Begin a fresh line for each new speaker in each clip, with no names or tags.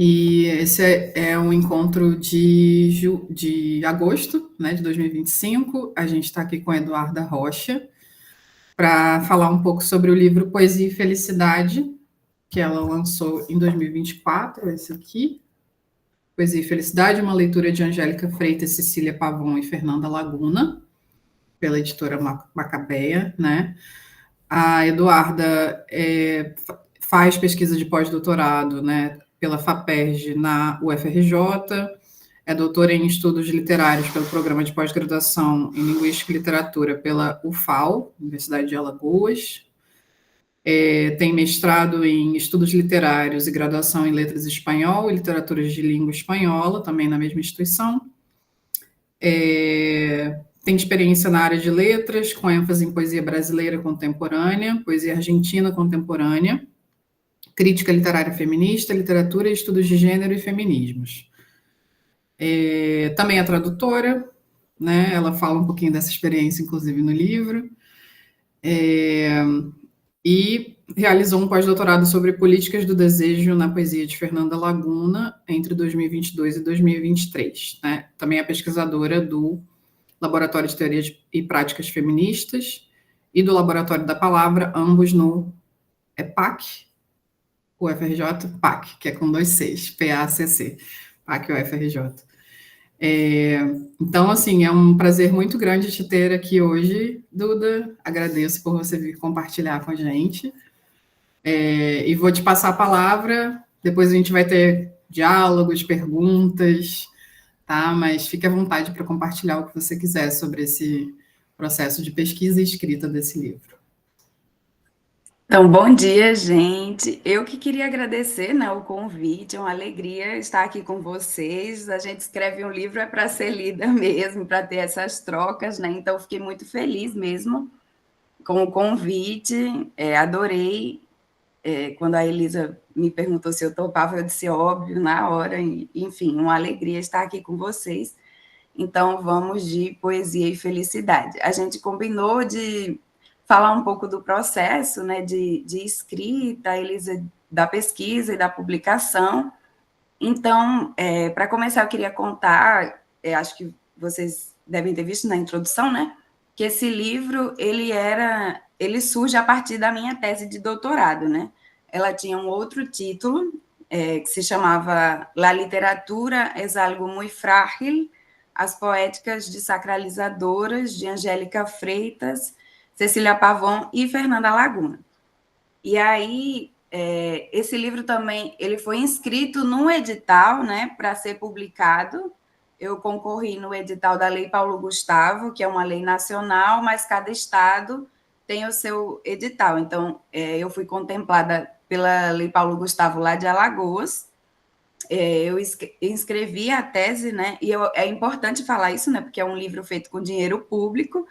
E esse é um encontro de agosto, né, de 2025. A gente está aqui com a Eduarda Rocha para falar um pouco sobre o livro Poesia e Felicidade, que ela lançou em 2024, esse aqui. Poesia e Felicidade, uma leitura de Angélica Freitas, Cecília Pavon e Fernanda Laguna, pela editora Macabeia, né? A Eduarda faz pesquisa de pós-doutorado, né, pela FAPERJ na UFRJ, é doutora em estudos literários pelo programa de pós-graduação em Linguística e Literatura pela UFAL, Universidade de Alagoas, tem mestrado em estudos literários e graduação em letras espanhol e literaturas de língua espanhola, também na mesma instituição. Tem experiência na área de letras, com ênfase em poesia brasileira contemporânea, poesia argentina contemporânea, crítica literária feminista, literatura e estudos de gênero e feminismos. Também é tradutora, né? Ela fala um pouquinho dessa experiência, inclusive, no livro. E realizou um pós-doutorado sobre políticas do desejo na poesia de Fernanda Laguna entre 2022 e 2023. Né? Também é pesquisadora do Laboratório de Teorias e Práticas Feministas e do Laboratório da Palavra, ambos no PAC, UFRJ, PAC, que é com 2 Cs, PACC, PAC UFRJ. Então, assim, é um prazer muito grande te ter aqui hoje, Duda. Agradeço por você vir compartilhar com a gente. E vou te passar a palavra, depois a gente vai ter diálogos, perguntas, tá? Mas fique à vontade para compartilhar o que você quiser sobre esse processo de pesquisa e escrita desse livro.
Então, bom dia, gente. Eu que queria agradecer, né, o convite, é uma alegria estar aqui com vocês. A gente escreve um livro para ser lida mesmo, para ter essas trocas, né? Então, fiquei muito feliz mesmo com o convite. Adorei. Quando a Elisa me perguntou se eu topava, eu disse óbvio na hora. Enfim, uma alegria estar aqui com vocês. Então, vamos de poesia e felicidade. A gente combinou de falar um pouco do processo, né, de escrita, Elisa, da pesquisa e da publicação. Então, para começar, eu queria contar, acho que vocês devem ter visto na introdução, né, que esse livro, ele surge a partir da minha tese de doutorado, né? Ela tinha um outro título, que se chamava La literatura es algo muy frágil, as poéticas desacralizadoras de Angélica Freitas, Cecília Pavon e Fernanda Laguna. E aí, esse livro também, ele foi inscrito num edital, né, para ser publicado. Eu concorri no edital da Lei Paulo Gustavo, que é uma lei nacional, mas cada estado tem o seu edital. Então, eu fui contemplada pela Lei Paulo Gustavo lá de Alagoas. Eu inscrevi a tese, né, e é importante falar isso, né, porque é um livro feito com dinheiro público,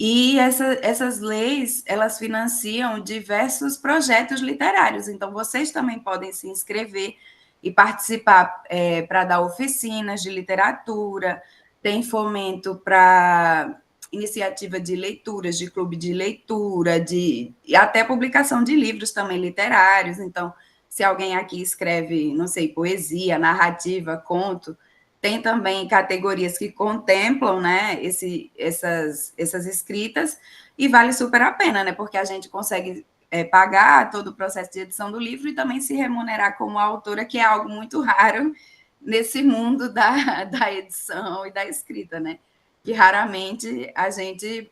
e essas leis, elas financiam diversos projetos literários, então vocês também podem se inscrever e participar para dar oficinas de literatura, tem fomento para iniciativa de leituras, de clube de leitura, e até publicação de livros também literários. Então, se alguém aqui escreve, não sei, poesia, narrativa, conto, tem também categorias que contemplam, né, essas escritas, e vale super a pena, né, porque a gente consegue pagar todo o processo de edição do livro e também se remunerar como autora, que é algo muito raro nesse mundo da edição e da escrita, né, que raramente a gente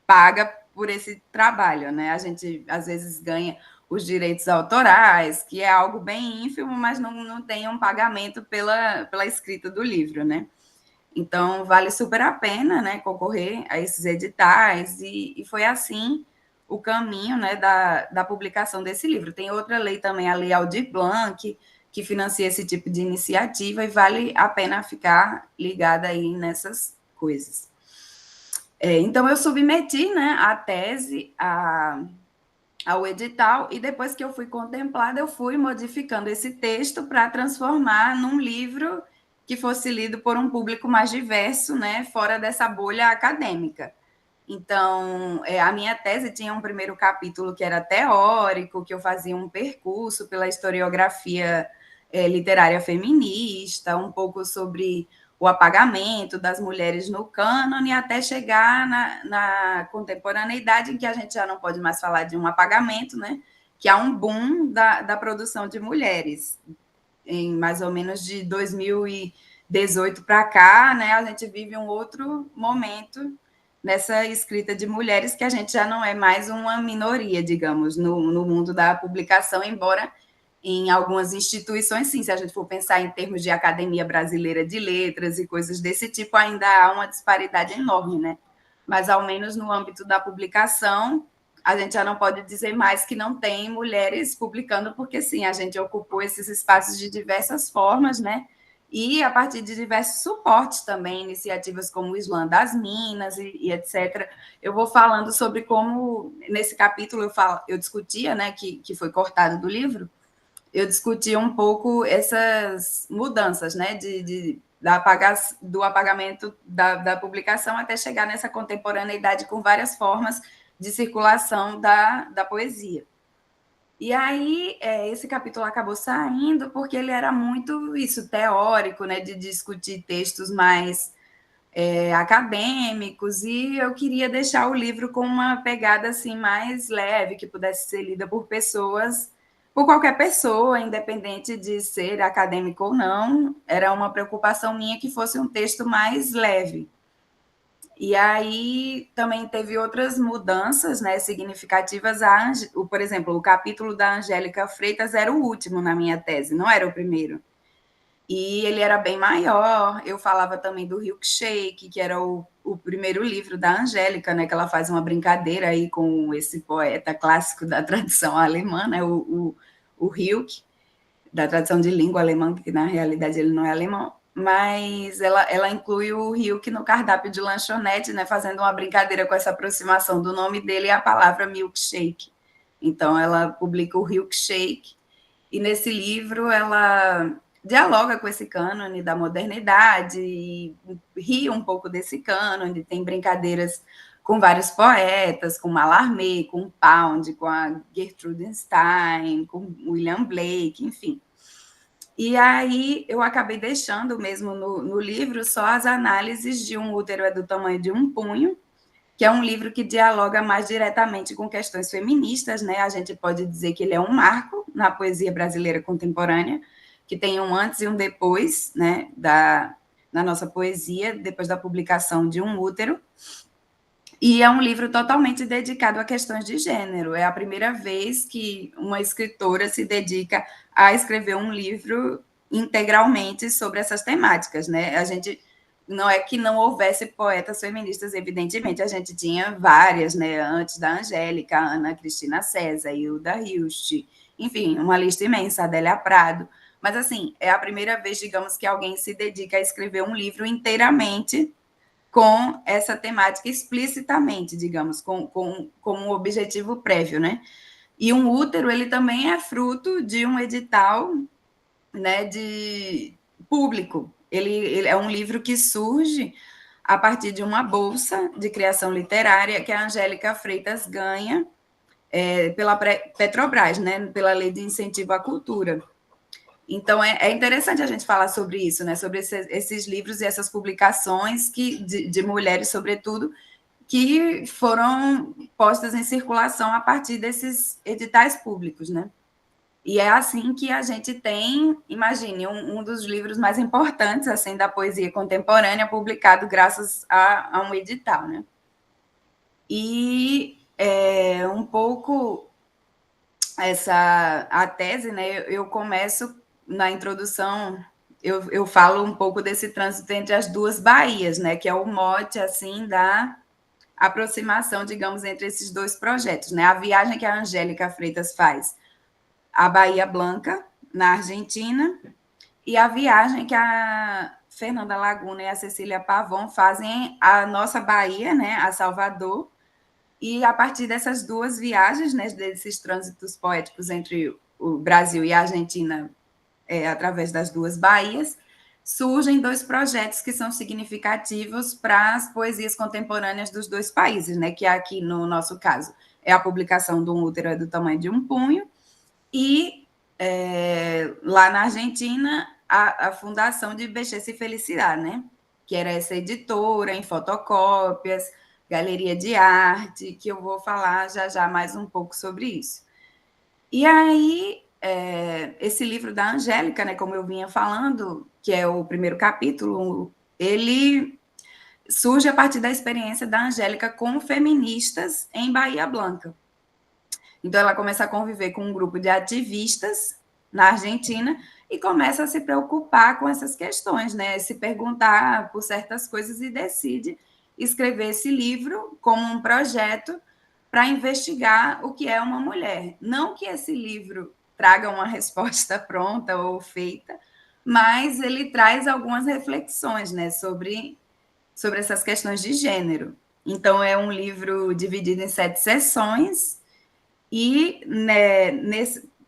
paga por esse trabalho, né, a gente às vezes ganha os direitos autorais, que é algo bem ínfimo, mas não tem um pagamento pela escrita do livro, né? Então, vale super a pena, né, concorrer a esses editais, e foi assim o caminho, né, da publicação desse livro. Tem outra lei também, a Lei Aldir Blanc, que financia esse tipo de iniciativa, e vale a pena ficar ligada aí nessas coisas. Então, eu submeti, né, a tese ao edital, e depois que eu fui contemplada, eu fui modificando esse texto para transformar num livro que fosse lido por um público mais diverso, né, fora dessa bolha acadêmica. Então, a minha tese tinha um primeiro capítulo que era teórico, que eu fazia um percurso pela historiografia literária feminista, um pouco sobre o apagamento das mulheres no cânone, até chegar na contemporaneidade, em que a gente já não pode mais falar de um apagamento, né? Que há um boom da produção de mulheres. Em mais ou menos de 2018 para cá, né, a gente vive um outro momento nessa escrita de mulheres, que a gente já não é mais uma minoria, digamos, no mundo da publicação, embora em algumas instituições, sim, se a gente for pensar em termos de Academia Brasileira de Letras e coisas desse tipo, ainda há uma disparidade enorme, né? Mas, ao menos no âmbito da publicação, a gente já não pode dizer mais que não tem mulheres publicando, porque, sim, a gente ocupou esses espaços de diversas formas, né? E a partir de diversos suportes também, iniciativas como o Islã das Minas e etc. Eu vou falando sobre como, nesse capítulo, eu discutia, né, que foi cortado do livro, eu discutia um pouco essas mudanças, né, do apagamento da publicação até chegar nessa contemporaneidade com várias formas de circulação da poesia. E aí, esse capítulo acabou saindo porque ele era muito isso, teórico, né, de discutir textos mais acadêmicos, e eu queria deixar o livro com uma pegada assim mais leve, que pudesse ser lida por pessoas, por qualquer pessoa, independente de ser acadêmico ou não. Era uma preocupação minha que fosse um texto mais leve. E aí também teve outras mudanças, né, significativas. Por exemplo, o capítulo da Angélica Freitas era o último na minha tese, não era o primeiro. E ele era bem maior. Eu falava também do Hilkshake, que era o primeiro livro da Angélica, né, que ela faz uma brincadeira aí com esse poeta clássico da tradição alemã, né, o Hilke, da tradição de língua alemã, que na realidade ele não é alemão, mas ela inclui o Hilke no cardápio de lanchonete, né, fazendo uma brincadeira com essa aproximação do nome dele e a palavra milkshake. Então, ela publica o Hilkshake, e nesse livro ela dialoga com esse cânone da modernidade e ri um pouco desse cânone, tem brincadeiras com vários poetas, com Mallarmé, com Pound, com a Gertrude Stein, com William Blake, enfim. E aí eu acabei deixando mesmo no livro só as análises de Um Útero é do Tamanho de um Punho, que é um livro que dialoga mais diretamente com questões feministas, né? A gente pode dizer que ele é um marco na poesia brasileira contemporânea, que tem um antes e um depois, né, na nossa poesia, depois da publicação de Um Útero. E é um livro totalmente dedicado a questões de gênero. É a primeira vez que uma escritora se dedica a escrever um livro integralmente sobre essas temáticas, né? A gente não é que não houvesse poetas feministas, evidentemente, a gente tinha várias, né? Antes da Angélica, Ana Cristina César, Hilda Hilst, enfim, uma lista imensa, Adélia Prado. Mas, assim, é a primeira vez, digamos, que alguém se dedica a escrever um livro inteiramente com essa temática explicitamente, digamos, com um objetivo prévio, né? E Um Útero, ele também é fruto de um edital, né, de público. Ele é um livro que surge a partir de uma bolsa de criação literária que a Angélica Freitas ganha pela Petrobras, né, pela Lei de Incentivo à Cultura. Então, é interessante a gente falar sobre isso, né? Sobre esses livros e essas publicações de mulheres, sobretudo, que foram postas em circulação a partir desses editais públicos, né? E é assim que a gente tem, imagine, um dos livros mais importantes assim da poesia contemporânea, publicado graças a um edital, né? E um pouco a tese, né? Eu começo na introdução, eu falo um pouco desse trânsito entre as duas Bahias, né? Que é o mote assim da aproximação, digamos, entre esses dois projetos, né? A viagem que a Angélica Freitas faz à Bahia Blanca, na Argentina, e a viagem que a Fernanda Laguna e a Cecília Pavon fazem à nossa Bahia, né? A Salvador. E a partir dessas duas viagens, né, desses trânsitos poéticos entre o Brasil e a Argentina, através das duas Bahias, surgem dois projetos que são significativos para as poesias contemporâneas dos dois países, né, que aqui, no nosso caso, é a publicação de Um Útero é do Tamanho de um Punho, e lá na Argentina, a fundação de Belleza e Felicidade, né? Que era essa editora em fotocópias, galeria de arte, que eu vou falar já já mais um pouco sobre isso. E aí, esse livro da Angélica, né, como eu vinha falando, que é o primeiro capítulo, ele surge a partir da experiência da Angélica com feministas em Bahia Blanca. Então, ela começa a conviver com um grupo de ativistas na Argentina e começa a se preocupar com essas questões, né? Se perguntar por certas coisas e decide escrever esse livro como um projeto para investigar o que é uma mulher. Não que esse livro traga uma resposta pronta ou feita, mas ele traz algumas reflexões, né, sobre essas questões de gênero. Então, é um livro dividido em 7 sessões e, né,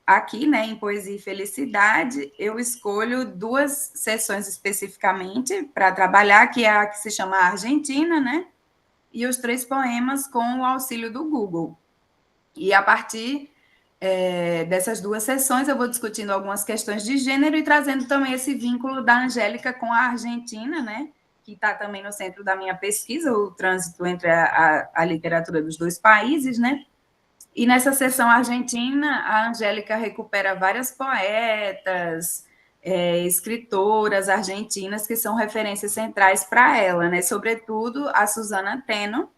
aqui, né, em Poesia e Felicidade, eu escolho 2 sessões especificamente para trabalhar, que é a que se chama Argentina, né, e os 3 poemas com o auxílio do Google. E a partir dessas 2 sessões, eu vou discutindo algumas questões de gênero e trazendo também esse vínculo da Angélica com a Argentina, né, que está também no centro da minha pesquisa, o trânsito entre a literatura dos 2 países, né. E nessa sessão argentina, a Angélica recupera várias poetas, escritoras argentinas que são referências centrais para ela, né? Sobretudo a Susana Teno,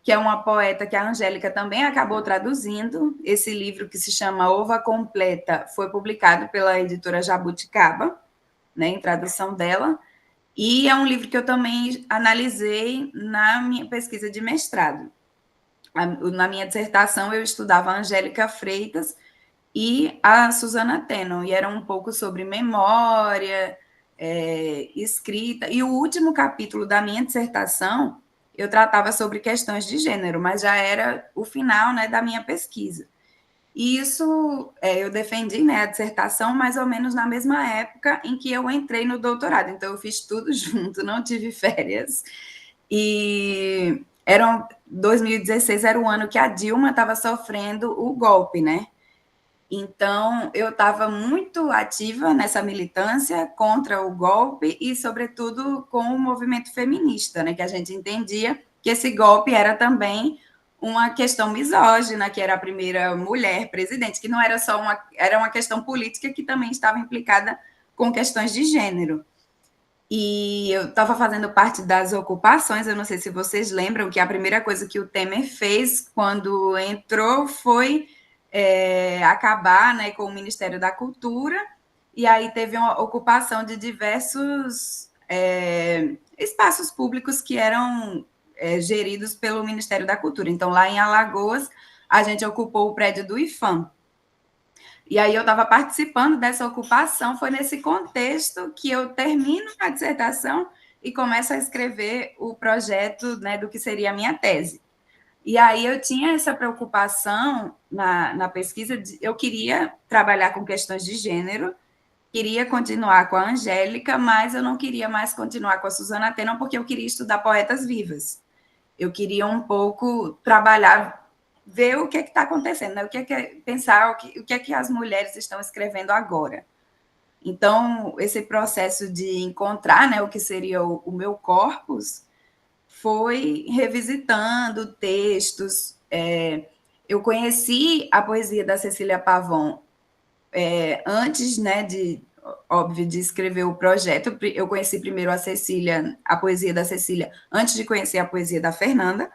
que é uma poeta que a Angélica também acabou traduzindo. Esse livro, que se chama Ova Completa, foi publicado pela editora Jabuticaba, né, em tradução dela. E é um livro que eu também analisei na minha pesquisa de mestrado. Na minha dissertação, eu estudava a Angélica Freitas e a Susana Teno, e era um pouco sobre memória, escrita. E o último capítulo da minha dissertação, eu tratava sobre questões de gênero, mas já era o final, né, da minha pesquisa. E isso eu defendi, né, a dissertação mais ou menos na mesma época em que eu entrei no doutorado. Então, eu fiz tudo junto, não tive férias. E 2016 era o ano que a Dilma estava sofrendo o golpe, né? Então, eu estava muito ativa nessa militância contra o golpe e, sobretudo, com o movimento feminista, né? Que a gente entendia que esse golpe era também uma questão misógina, que era a primeira mulher presidente, que não era só era uma questão política que também estava implicada com questões de gênero. E eu estava fazendo parte das ocupações, eu não sei se vocês lembram que a primeira coisa que o Temer fez quando entrou foi acabar, né, com o Ministério da Cultura, e aí teve uma ocupação de diversos espaços públicos que eram geridos pelo Ministério da Cultura. Então, lá em Alagoas, a gente ocupou o prédio do IFAM. E aí eu estava participando dessa ocupação, foi nesse contexto que eu termino a dissertação e começo a escrever o projeto, né, do que seria a minha tese. E aí eu tinha essa preocupação na pesquisa, eu queria trabalhar com questões de gênero, queria continuar com a Angélica, mas eu não queria mais continuar com a Susana Teno, porque eu queria estudar poetas vivas. Eu queria um pouco trabalhar, ver o que está acontecendo, né? Pensar o que é que as mulheres estão escrevendo agora. Então, esse processo de encontrar, né, o que seria o meu corpus foi revisitando textos. Eu conheci a poesia da Cecília Pavão antes, né, óbvio, de escrever o projeto. Eu conheci primeiro a poesia da Cecília, antes de conhecer a poesia da Fernanda.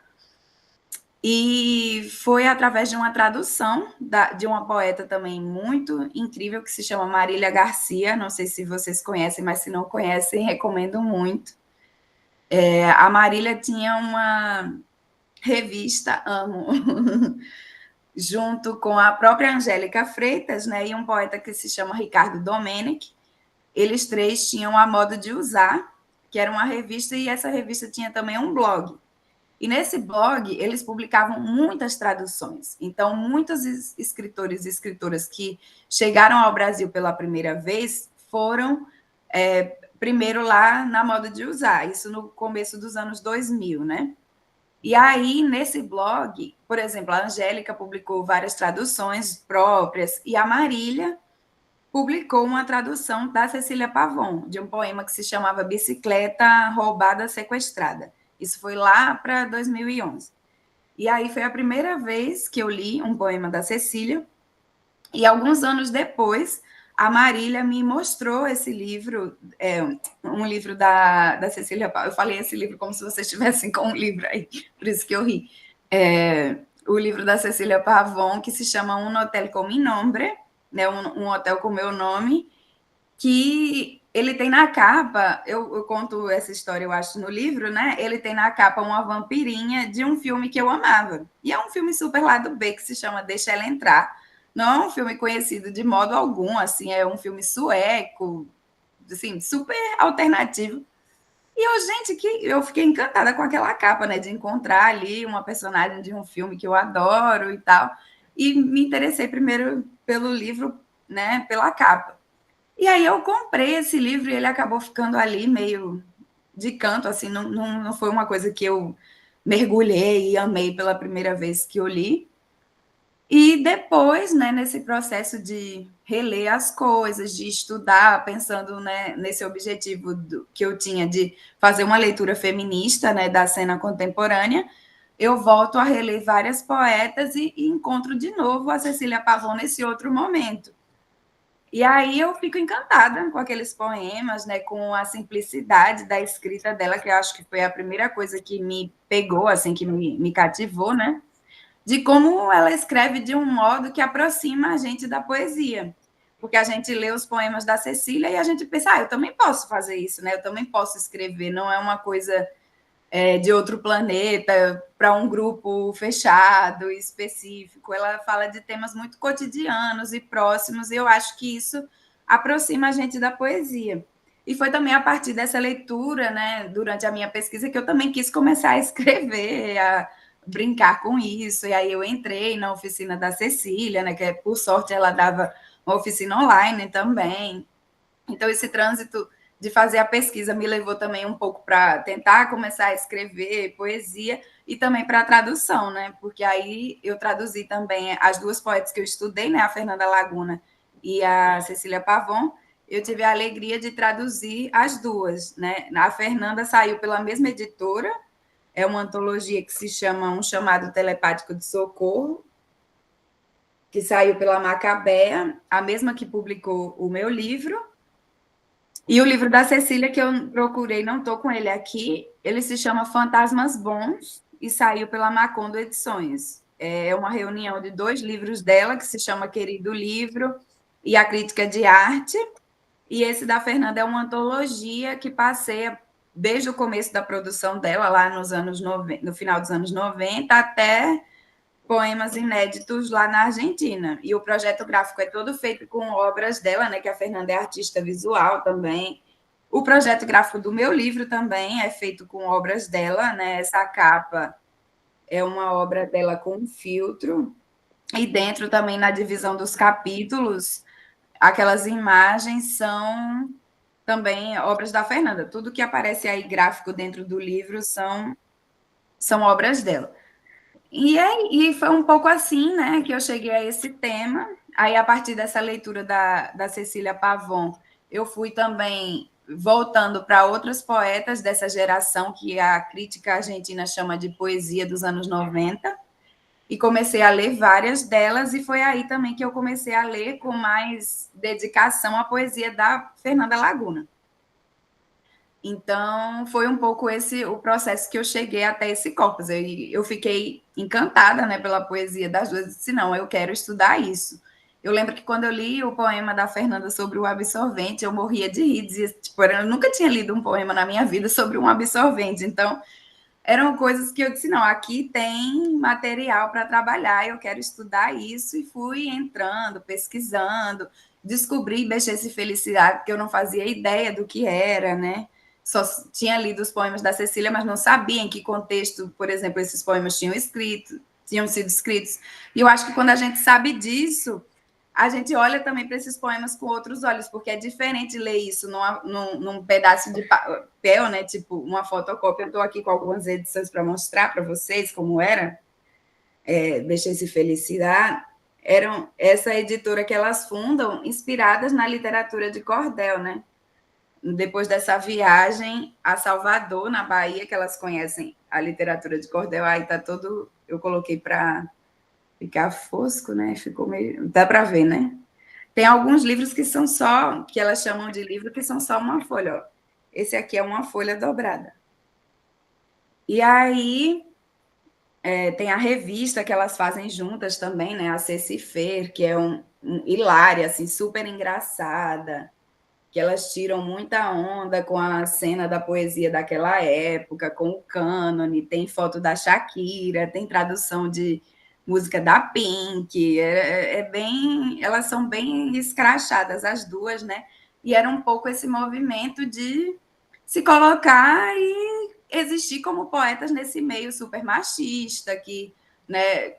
E foi através de uma tradução de uma poeta também muito incrível, que se chama Marília Garcia. Não sei se vocês conhecem, mas se não conhecem, recomendo muito. A Marília tinha uma revista, amo, junto com a própria Angélica Freitas, né, e um poeta que se chama Ricardo Domenech. Eles 3 tinham a Modo de Usar, que era uma revista, e essa revista tinha também um blog. E nesse blog, eles publicavam muitas traduções. Então, muitos escritores e escritoras que chegaram ao Brasil pela primeira vez foram primeiro lá na Moda de Usar, isso no começo dos anos 2000, né? E aí, nesse blog, por exemplo, a Angélica publicou várias traduções próprias, e a Marília publicou uma tradução da Cecília Pavon, de um poema que se chamava Bicicleta Roubada Sequestrada. Isso foi lá para 2011. E aí foi a primeira vez que eu li um poema da Cecília, e alguns anos depois, a Marília me mostrou esse livro, um livro da Cecília Pavon. Eu falei esse livro como se vocês estivessem com um livro aí, por isso que eu ri. O livro da Cecília Pavon, que se chama Um Hotel com Mi Nombre, né, um hotel com meu nome, que ele tem na capa, eu conto essa história, eu acho, no livro, né? Ele tem na capa uma vampirinha de um filme que eu amava. E é um filme super lado B, que se chama Deixa Ela Entrar. Não é um filme conhecido de modo algum, assim, é um filme sueco, assim, super alternativo. E eu, gente, que eu fiquei encantada com aquela capa, né? De encontrar ali uma personagem de um filme que eu adoro e tal. E me interessei primeiro pelo livro, né? Pela capa. E aí eu comprei esse livro e ele acabou ficando ali meio de canto, assim, não foi uma coisa que eu mergulhei e amei pela primeira vez que eu li. E depois, né, nesse processo de reler as coisas, de estudar, pensando, né, nesse objetivo que eu tinha de fazer uma leitura feminista, né, da cena contemporânea, eu volto a reler várias poetas e encontro de novo a Cecília Pavon nesse outro momento. E aí eu fico encantada com aqueles poemas, né, com a simplicidade da escrita dela, que eu acho que foi a primeira coisa que me pegou, assim, que me cativou, né? De como ela escreve de um modo que aproxima a gente da poesia. Porque a gente lê os poemas da Cecília e a gente pensa, eu também posso fazer isso, né? Eu também posso escrever, não é uma coisa de outro planeta, para um grupo fechado, específico. Ela fala de temas muito cotidianos e próximos, e eu acho que isso aproxima a gente da poesia. E foi também a partir dessa leitura, né, durante a minha pesquisa, que eu também quis começar a escrever, a brincar com isso. E aí eu entrei na oficina da Cecília, né, que por sorte ela dava uma oficina online também. Então, esse trânsito de fazer a pesquisa me levou também um pouco para tentar começar a escrever poesia e também para a tradução, né? Porque aí eu traduzi também as duas poetas que eu estudei, né? A Fernanda Laguna e a Cecília Pavon. Eu tive a alegria de traduzir as duas, né? A Fernanda saiu pela mesma editora, é uma antologia que se chama Um Chamado Telepático de Socorro, que saiu pela Macabea, a mesma que publicou o meu livro. E o livro da Cecília, que eu procurei, não estou com ele aqui, ele se chama Fantasmas Bons e saiu pela Macondo Edições. É uma reunião de 2 livros dela, que se chama Querido Livro e A Crítica de Arte. E esse da Fernanda é uma antologia que passeia desde o começo da produção dela, lá nos anos 90, no final dos anos 90, até poemas inéditos lá na Argentina. E o projeto gráfico é todo feito com obras dela, né, que a Fernanda é artista visual também. O projeto gráfico do meu livro também é feito com obras dela, né? Essa capa é uma obra dela com filtro. E dentro também, na divisão dos capítulos, aquelas imagens são também obras da Fernanda. Tudo que aparece aí gráfico dentro do livro são obras dela. E foi um pouco assim, né, que eu cheguei a esse tema. Aí, a partir dessa leitura da Cecília Pavon, eu fui também voltando para outros poetas dessa geração que a crítica argentina chama de poesia dos anos 90, e comecei a ler várias delas, e foi aí também que eu comecei a ler com mais dedicação a poesia da Fernanda Laguna. Então, foi um pouco esse o processo que eu cheguei até esse corpus. Eu fiquei encantada, né, pela poesia das duas, e disse, não, eu quero estudar isso. Eu lembro que quando eu li o poema da Fernanda sobre o absorvente, eu morria de rir, dizia, tipo, eu nunca tinha lido um poema na minha vida sobre um absorvente, então eram coisas que eu disse, não, aqui tem material para trabalhar, eu quero estudar isso, e fui entrando, pesquisando, descobri Bexesse e Felicidade, porque eu não fazia ideia do que era, né? Só tinha lido os poemas da Cecília, mas não sabia em que contexto, por exemplo, esses poemas tinham sido escritos. E eu acho que quando a gente sabe disso, a gente olha também para esses poemas com outros olhos, porque é diferente ler isso num pedaço de papel, né? Tipo uma fotocópia. Eu estou aqui com algumas edições para mostrar para vocês como era. Deixa esse Felicidade. eram essa editora que elas fundam, inspiradas na literatura de cordel, né? Depois dessa viagem a Salvador, na Bahia, que elas conhecem a literatura de cordel, aí tá todo... Eu coloquei para ficar fosco, né? Ficou meio... Dá para ver, né? Tem alguns livros que são só, que elas chamam de livro, que são só uma folha, ó. Esse aqui é uma folha dobrada. E aí tem a revista que elas fazem juntas também, né? A Ceci Fer, que é hilária, assim, super engraçada, que elas tiram muita onda com a cena da poesia daquela época, com o cânone, tem foto da Shakira, tem tradução de música da Pink, bem, elas são bem escrachadas as duas, né? E era um pouco esse movimento de se colocar e existir como poetas nesse meio super machista, que, né,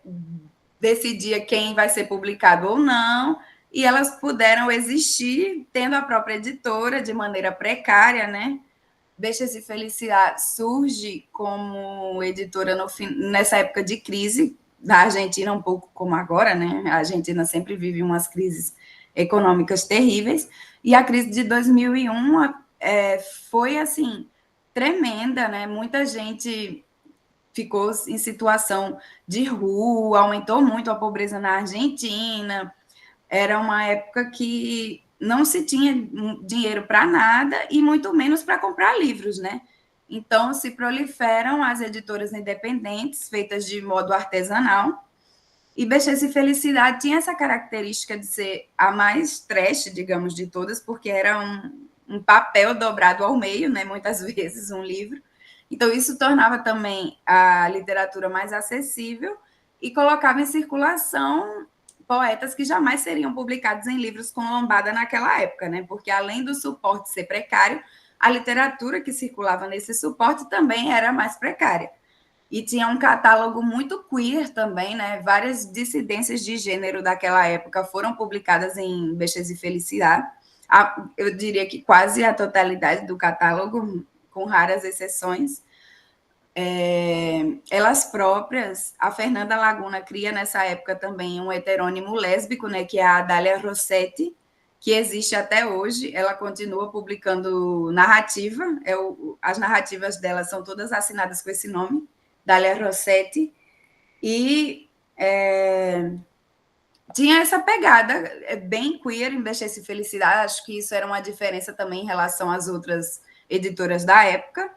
decidia quem vai ser publicado ou não, e elas puderam existir tendo a própria editora de maneira precária, né? Beijas e Felicidade surge como editora nessa época de crise da Argentina, um pouco como agora, né? A Argentina sempre vive umas crises econômicas terríveis, e a crise de 2001 foi, assim, tremenda, né? Muita gente ficou em situação de rua, aumentou muito a pobreza na Argentina, era uma época que não se tinha dinheiro para nada e muito menos para comprar livros, né? Então, se proliferam as editoras independentes, feitas de modo artesanal, e Bexês e Felicidade tinha essa característica de ser a mais trash, digamos, de todas, porque era um papel dobrado ao meio, né? Muitas vezes, um livro. Então, isso tornava também a literatura mais acessível e colocava em circulação poetas que jamais seriam publicados em livros com lombada naquela época, né? Porque além do suporte ser precário, a literatura que circulava nesse suporte também era mais precária. E tinha um catálogo muito queer também, né? Várias dissidências de gênero daquela época foram publicadas em Bexês e Felicidade. Eu diria que quase a totalidade do catálogo, com raras exceções. Elas próprias, a Fernanda Laguna cria nessa época também um heterônimo lésbico, né, que é a Dália Rossetti, que existe até hoje. Ela continua publicando narrativa, as narrativas dela são todas assinadas com esse nome, Dália Rossetti, e tinha essa pegada bem queer em Bexês e Felicidade. Acho que isso era uma diferença também em relação às outras editoras da época.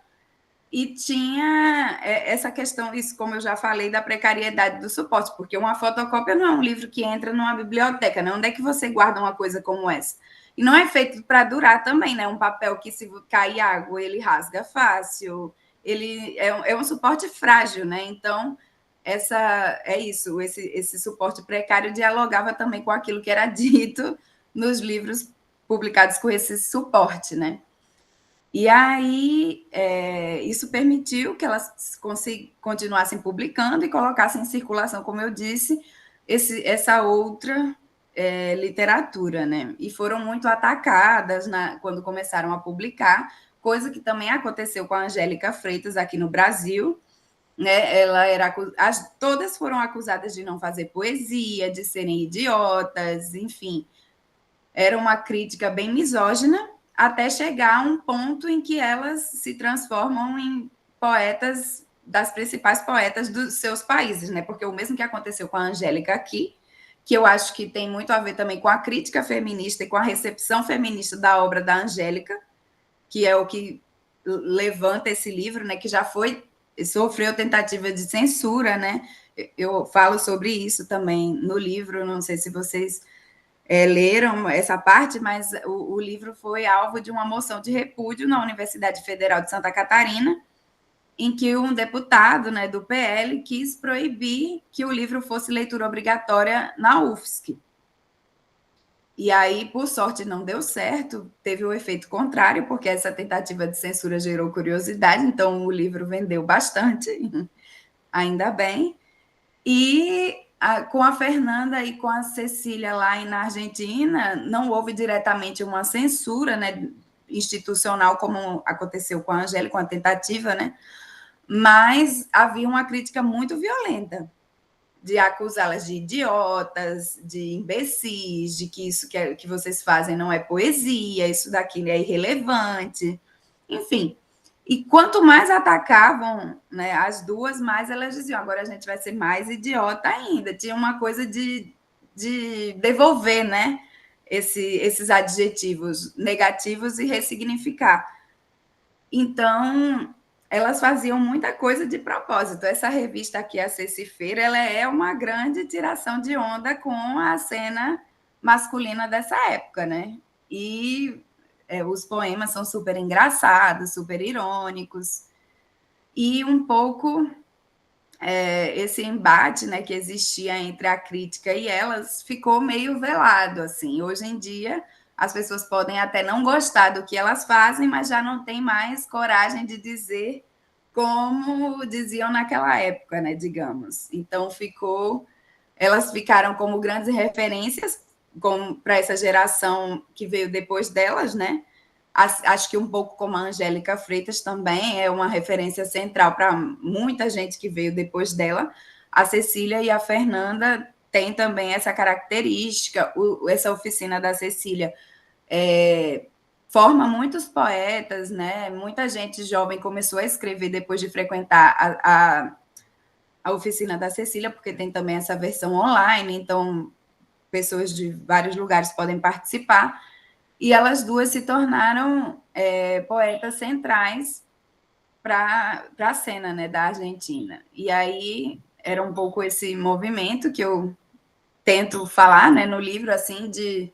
E tinha essa questão, isso como eu já falei, da precariedade do suporte, porque uma fotocópia não é um livro que entra numa biblioteca, né? Onde é que você guarda uma coisa como essa? E não é feito para durar também, né? Um papel que, se cair água, ele rasga fácil, ele é um suporte frágil, né? Então, esse suporte precário dialogava também com aquilo que era dito nos livros publicados com esse suporte, né? E aí, isso permitiu que elas continuassem publicando e colocassem em circulação, como eu disse, essa outra literatura, né? E foram muito atacadas quando começaram a publicar, coisa que também aconteceu com a Angélica Freitas aqui no Brasil, né? Todas foram acusadas de não fazer poesia, de serem idiotas, enfim. Era uma crítica bem misógina, até chegar a um ponto em que elas se transformam em poetas, das principais poetas dos seus países, né? Porque o mesmo que aconteceu com a Angélica aqui, que eu acho que tem muito a ver também com a crítica feminista e com a recepção feminista da obra da Angélica, que é o que levanta esse livro, né? Que já sofreu tentativa de censura, né? Eu falo sobre isso também no livro, não sei se vocês leram essa parte, mas o livro foi alvo de uma moção de repúdio na Universidade Federal de Santa Catarina, em que um deputado, né, do PL quis proibir que o livro fosse leitura obrigatória na UFSC. E aí, por sorte, não deu certo, teve o efeito contrário, porque essa tentativa de censura gerou curiosidade, então o livro vendeu bastante, ainda bem. E com a Fernanda e com a Cecília lá na Argentina, não houve diretamente uma censura, né, institucional, como aconteceu com a Angélica, com a tentativa, né? Mas havia uma crítica muito violenta. de acusá-las de idiotas, de imbecis, de que isso que vocês fazem não é poesia, isso daqui é irrelevante, enfim. E quanto mais atacavam, né, as duas, mais elas diziam, agora a gente vai ser mais idiota ainda. Tinha uma coisa de devolver, né, esses adjetivos negativos e ressignificar. Então, elas faziam muita coisa de propósito. Essa revista aqui, a Cecifeira, ela é uma grande tiração de onda com a cena masculina dessa época, né? E os poemas são super engraçados, super irônicos, e um pouco esse embate, né, que existia entre a crítica e elas ficou meio velado, assim. Hoje em dia, as pessoas podem até não gostar do que elas fazem, mas já não tem mais coragem de dizer como diziam naquela época, né, digamos. Então, elas ficaram como grandes referências para essa geração que veio depois delas, né? Acho que um pouco como a Angélica Freitas também é uma referência central para muita gente que veio depois dela. A Cecília e a Fernanda têm também essa característica. Essa oficina da Cecília forma muitos poetas, né? Muita gente jovem começou a escrever depois de frequentar a oficina da Cecília, porque tem também essa versão online, então pessoas de vários lugares podem participar. E elas duas se tornaram poetas centrais para a cena, né, da Argentina. E aí era um pouco esse movimento que eu tento falar, né, no livro, assim, de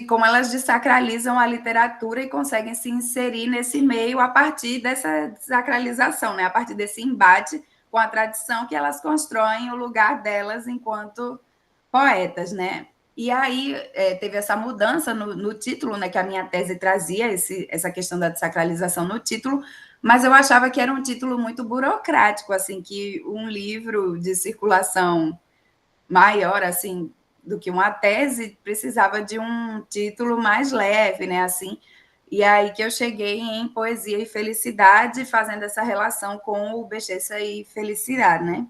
como elas desacralizam a literatura e conseguem se inserir nesse meio a partir dessa desacralização, né, a partir desse embate com a tradição que elas constroem o lugar delas enquanto poetas, né? E aí teve essa mudança no título, né, que a minha tese trazia, essa questão da desacralização no título, mas eu achava que era um título muito burocrático, assim, que um livro de circulação maior, assim, do que uma tese, precisava de um título mais leve, né, assim. E aí que eu cheguei em Poesia e Felicidade, fazendo essa relação com o Bexesa e Felicidade, né?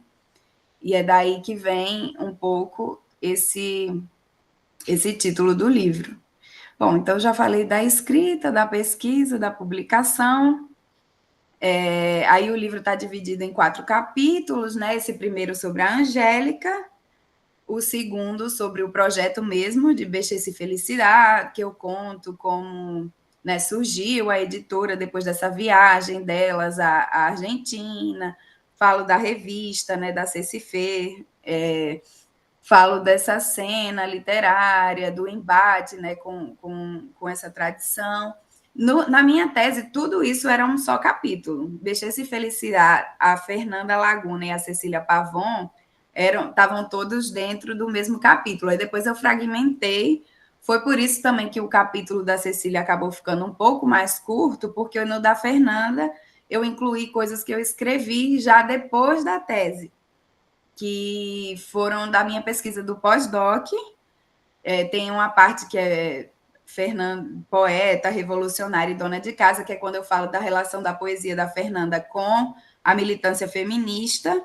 E é daí que vem um pouco esse título do livro. Bom, então já falei da escrita, da pesquisa, da publicação. Aí o livro está dividido em 4 capítulos, né? Esse primeiro sobre a Angélica, o segundo sobre o projeto mesmo de Bexesa e Felicidade, que eu conto como, né, surgiu a editora depois dessa viagem delas à Argentina, falo da revista, né, da Cecifer, falo dessa cena literária, do embate, né, com essa tradição. Na minha tese, tudo isso era um só capítulo. Bexesa e Felicidade, a Fernanda Laguna e a Cecília Pavon estavam todos dentro do mesmo capítulo. Aí depois eu fragmentei. Foi por isso também que o capítulo da Cecília acabou ficando um pouco mais curto, porque no da Fernanda eu incluí coisas que eu escrevi já depois da tese, que foram da minha pesquisa do pós-doc. Tem uma parte que é Fernanda, poeta, revolucionária e dona de casa, que é quando eu falo da relação da poesia da Fernanda com a militância feminista.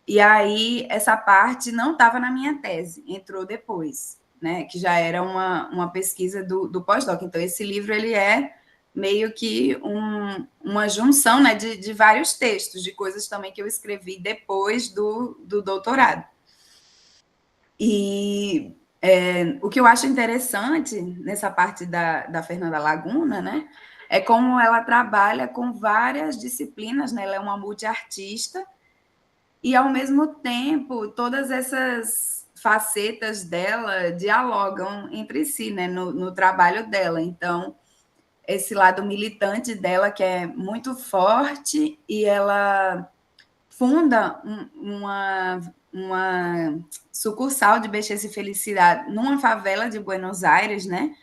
E aí, essa parte não estava na minha tese, entrou depois, né? Que já era uma pesquisa do pós-doc. Então, esse livro ele é meio que uma junção, né, de vários textos, de coisas também que eu escrevi depois do doutorado. E o que eu acho interessante nessa parte da Fernanda Laguna, né, é como ela trabalha com várias disciplinas, né? Ela é uma multiartista, e, ao mesmo tempo, todas essas facetas dela dialogam entre si, né, no trabalho dela. Então, esse lado militante dela, que é muito forte, e ela funda uma sucursal de Bexesa e Felicidade numa favela de Buenos Aires, né?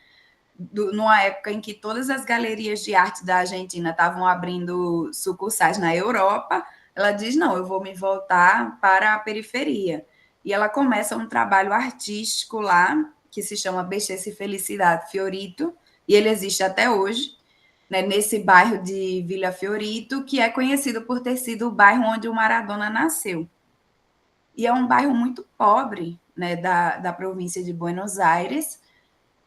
Numa época em que todas as galerias de arte da Argentina estavam abrindo sucursais na Europa, ela diz, não, eu vou me voltar para a periferia. E ela começa um trabalho artístico lá, que se chama Bexesa e Felicidade Fiorito, e ele existe até hoje, né, nesse bairro de Vila Fiorito, que é conhecido por ter sido o bairro onde o Maradona nasceu. e é um bairro muito pobre, né, da província de Buenos Aires,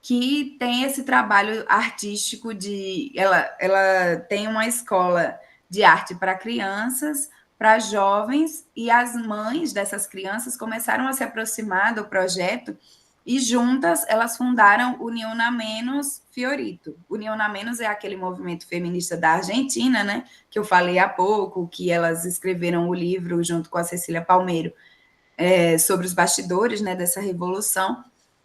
que tem esse trabalho artístico de. Ela tem uma escola de arte para crianças, para jovens, e as mães dessas crianças começaram a se aproximar do projeto e juntas elas fundaram o Ni Una Menos Fiorito. O Ni Una Menos é aquele movimento feminista da Argentina, né? Que eu falei há pouco, que elas escreveram o livro junto com a Cecília Palmeiro sobre os bastidores, né, dessa revolução.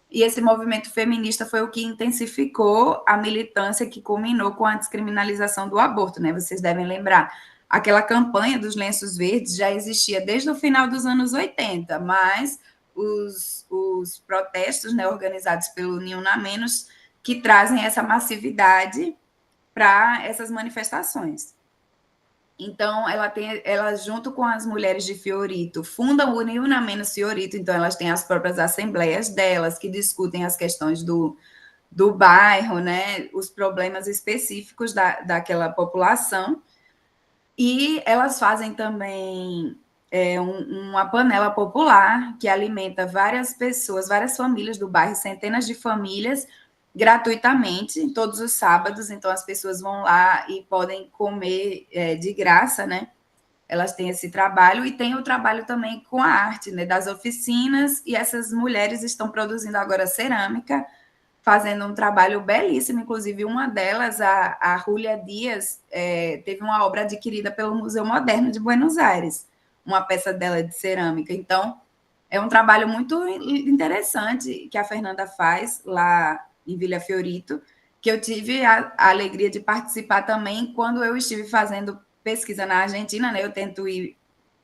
E esse movimento feminista foi o que intensificou a militância que culminou com a descriminalização do aborto, né? Vocês devem lembrar. Aquela campanha dos lenços verdes já existia desde o final dos anos 80, mas os protestos, né, organizados pelo Ni Una Menos que trazem essa massividade para essas manifestações. Então, ela junto com as mulheres de Fiorito, fundam o Ni Una Menos Fiorito, então elas têm as próprias assembleias delas, que discutem as questões do bairro, né, os problemas específicos daquela população, e elas fazem também uma panela popular que alimenta várias pessoas, várias famílias do bairro, centenas de famílias, gratuitamente, todos os sábados. Então, as pessoas vão lá e podem comer de graça, né? Elas têm esse trabalho e tem o trabalho também com a arte, né? Das oficinas, e essas mulheres estão produzindo agora cerâmica, fazendo um trabalho belíssimo. Inclusive, uma delas, a Júlia Dias, teve uma obra adquirida pelo Museu Moderno de Buenos Aires, uma peça dela de cerâmica. Então, é um trabalho muito interessante que a Fernanda faz lá em Vila Fiorito, que eu tive a alegria de participar também quando eu estive fazendo pesquisa na Argentina, né?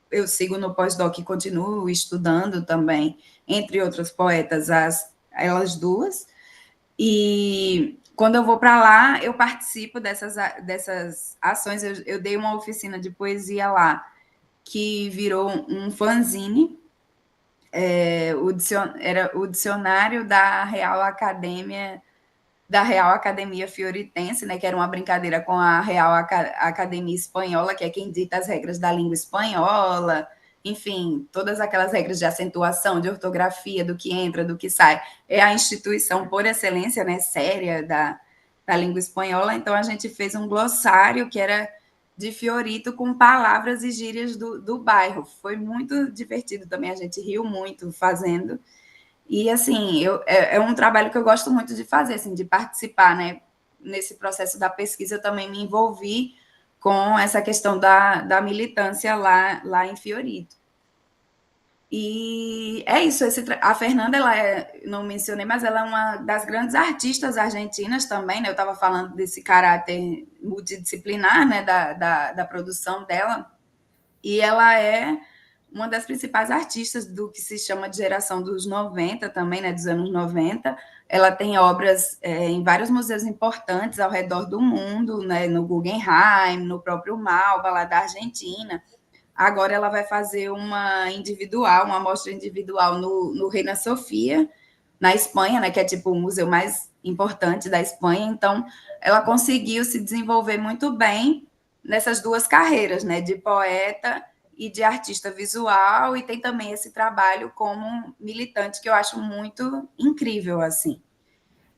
Eu sigo no pós-doc e continuo estudando também, entre outras poetas, elas duas. E quando eu vou para lá, eu participo dessas ações. Eu dei uma oficina de poesia lá, que virou um fanzine. Era o dicionário da Real Academia Fioritense, né, que era uma brincadeira com a Real Academia Espanhola, que é quem dita as regras da língua espanhola, enfim, todas aquelas regras de acentuação, de ortografia, do que entra, do que sai. É a instituição por excelência, né, séria da língua espanhola. Então, a gente fez um glossário que era de Fiorito com palavras e gírias do bairro. Foi muito divertido também, a gente riu muito fazendo. E, assim, é um trabalho que eu gosto muito de fazer, assim, de participar, né? Nesse processo da pesquisa, eu também me envolvi com essa questão da militância lá em Fiorito. E é isso. A Fernanda, não mencionei, mas ela é uma das grandes artistas argentinas também, né? Eu estava falando desse caráter multidisciplinar, né? Da produção dela. E ela é uma das principais artistas do que se chama de geração dos 90 também, né, dos anos 90. Ela tem obras em vários museus importantes ao redor do mundo, né, no Guggenheim, no próprio Malba, lá da Argentina. Agora ela vai fazer uma mostra individual no Reina Sofia, na Espanha, né, que é tipo o museu mais importante da Espanha. Então, ela conseguiu se desenvolver muito bem nessas duas carreiras, né, de poeta e de artista visual, e tem também esse trabalho como militante que eu acho muito incrível, assim.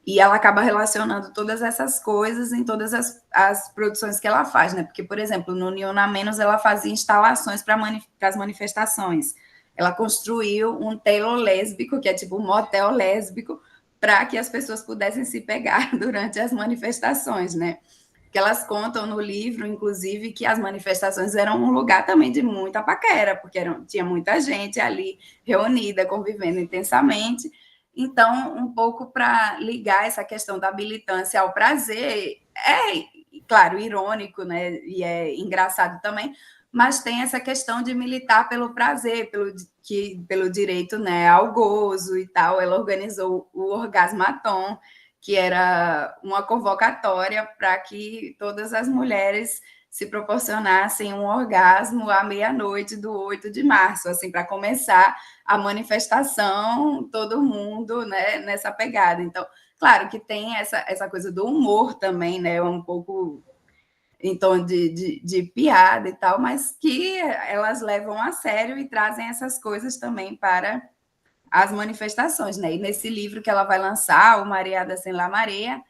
E ela acaba relacionando todas essas coisas em todas as produções que ela faz, né? Porque, por exemplo, no Ni Una Menos ela fazia instalações para as manifestações. Ela construiu um telo lésbico, que é tipo um motel lésbico, para que as pessoas pudessem se pegar durante as manifestações, né? Que elas contam no livro, inclusive, que as manifestações eram um lugar também de muita paquera, porque tinha muita gente ali reunida, convivendo intensamente. Então, um pouco para ligar essa questão da militância ao prazer, claro, irônico, né? E é engraçado também, mas tem essa questão de militar pelo prazer, pelo direito, né, ao gozo e tal. Ela organizou o Orgasmaton, que era uma convocatória para que todas as mulheres se proporcionassem um orgasmo à meia-noite do 8 de março, assim, para começar a manifestação, todo mundo, né, nessa pegada. Então, claro que tem essa coisa do humor também, né, um pouco em tom de piada e tal, mas que elas levam a sério e trazem essas coisas também para as manifestações, né? E nesse livro que ela vai lançar, o Mareada Sem La Marea,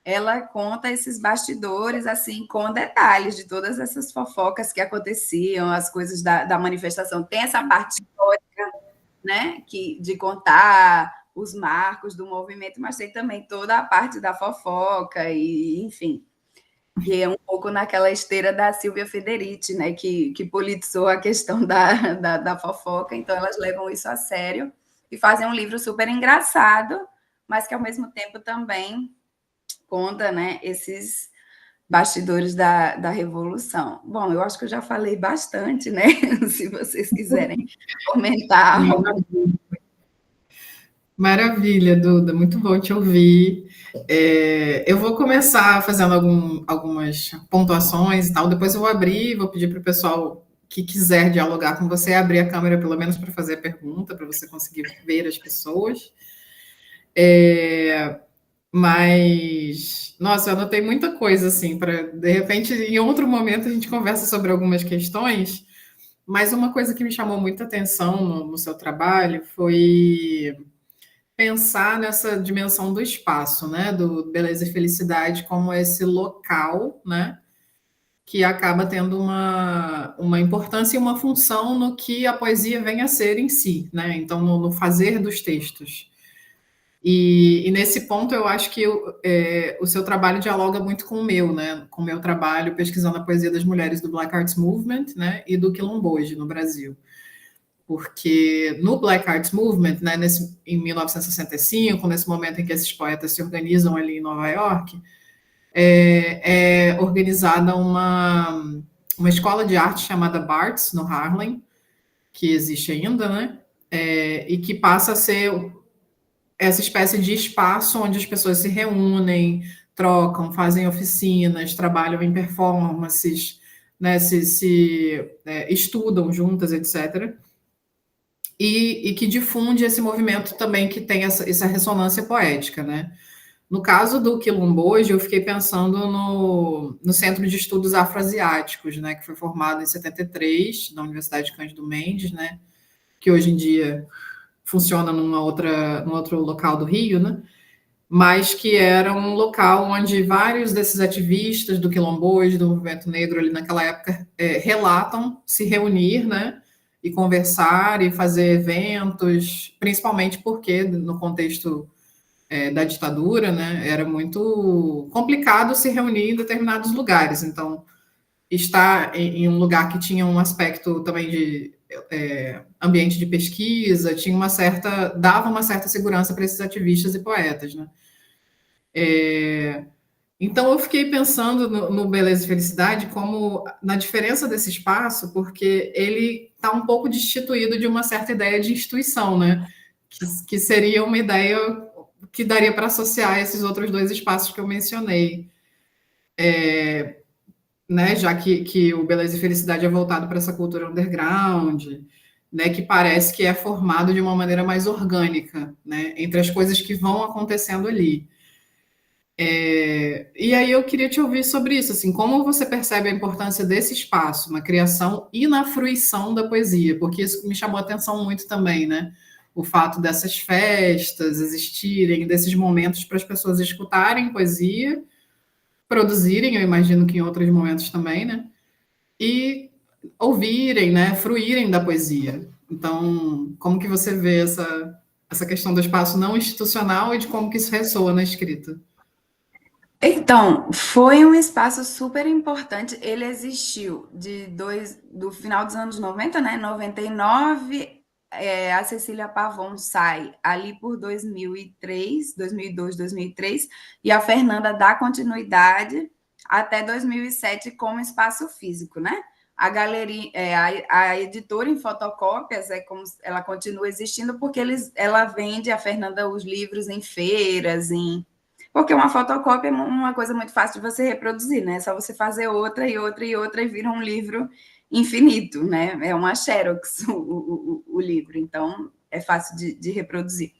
ela conta esses bastidores, assim, com detalhes de todas essas fofocas que aconteciam, as coisas da manifestação. Tem essa parte histórica, né, de contar os marcos do movimento, mas tem também toda a parte da fofoca e, enfim, que é um pouco naquela esteira da Silvia Federici, né, que politizou a questão da fofoca, então elas levam isso a sério e fazem um livro super engraçado, mas que, ao mesmo tempo, também conta, né, esses bastidores da Revolução. Bom, eu acho que eu já falei bastante, né? Se vocês quiserem comentar.
Maravilha, Duda, muito bom te ouvir. Eu vou começar fazendo algumas pontuações e tal, depois eu vou abrir, vou pedir para o pessoal que quiser dialogar com você abrir a câmera, pelo menos para fazer a pergunta, para você conseguir ver as pessoas. Mas, nossa, eu anotei muita coisa, assim, para, de repente, em outro momento a gente conversa sobre algumas questões, mas uma coisa que me chamou muita atenção no seu trabalho foi pensar nessa dimensão do espaço, né, do Beleza e Felicidade como esse local, né, que acaba tendo uma importância e uma função no que a poesia vem a ser em si, né, então no fazer dos textos. E nesse ponto eu acho que o seu trabalho dialoga muito com o meu, né, com o meu trabalho pesquisando a poesia das mulheres do Black Arts Movement, né, e do quilomboje no Brasil. Porque no Black Arts Movement, né, em 1965, nesse momento em que esses poetas se organizam ali em Nova York, é organizada uma escola de arte chamada Barts, no Harlem, que existe ainda, né, e que passa a ser essa espécie de espaço onde as pessoas se reúnem, trocam, fazem oficinas, trabalham em performances, né, estudam juntas, etc., e que difunde esse movimento também que tem essa ressonância poética, né? No caso do quilomboje, eu fiquei pensando no Centro de Estudos Afroasiáticos, né, que foi formado em 73, na Universidade Cândido Mendes, né, que hoje em dia funciona num outro local do Rio, né, mas que era um local onde vários desses ativistas do quilomboje, do movimento negro ali naquela época, relatam se reunir, né, e conversar e fazer eventos, principalmente porque no contexto da ditadura, né, era muito complicado se reunir em determinados lugares. Então, estar em um lugar que tinha um aspecto também de ambiente de pesquisa, dava uma certa segurança para esses ativistas e poetas, né? Então, eu fiquei pensando no Beleza e Felicidade como na diferença desse espaço, porque ele está um pouco destituído de uma certa ideia de instituição, né? Que seria uma ideia que daria para associar esses outros dois espaços que eu mencionei, né? Já que o Beleza e Felicidade é voltado para essa cultura underground, né? Que parece que é formado de uma maneira mais orgânica, né? Entre as coisas que vão acontecendo ali. E aí eu queria te ouvir sobre isso, assim, como você percebe a importância desse espaço na criação e na fruição da poesia, porque isso me chamou a atenção muito também, né? O fato dessas festas existirem, desses momentos para as pessoas escutarem poesia, produzirem, eu imagino que em outros momentos também, né? E ouvirem, né? Fruírem da poesia. Então, como que você vê essa questão do espaço não institucional e de como que isso ressoa na escrita?
Então, foi um espaço super importante. Ele existiu do final dos anos 90, né? 99, a Cecília Pavon sai ali por 2003, 2002, 2003, e a Fernanda dá continuidade até 2007 como espaço físico, né? A galeria, a editora em fotocópias como ela continua existindo porque ela vende, a Fernanda, os livros em feiras, porque uma fotocópia é uma coisa muito fácil de você reproduzir, né? É só você fazer outra e outra e outra e vira um livro infinito, né? É uma Xerox o livro, então é fácil de reproduzir.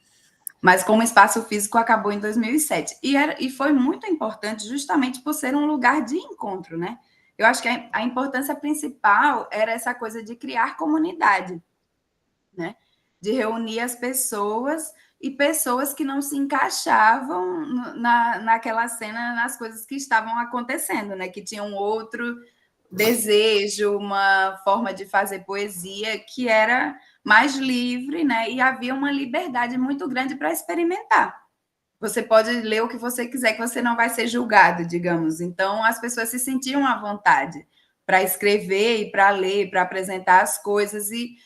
Mas como espaço físico acabou em 2007. E foi muito importante justamente por ser um lugar de encontro, né? eu acho que a importância principal era essa coisa de criar comunidade, né? De reunir as pessoas e pessoas que não se encaixavam naquela cena, nas coisas que estavam acontecendo, né? Que tinham outro desejo, uma forma de fazer poesia que era mais livre, né? E havia uma liberdade muito grande para experimentar. Você pode ler o que você quiser, que você não vai ser julgado, digamos. Então, as pessoas se sentiam à vontade para escrever e para ler, para apresentar as coisas. E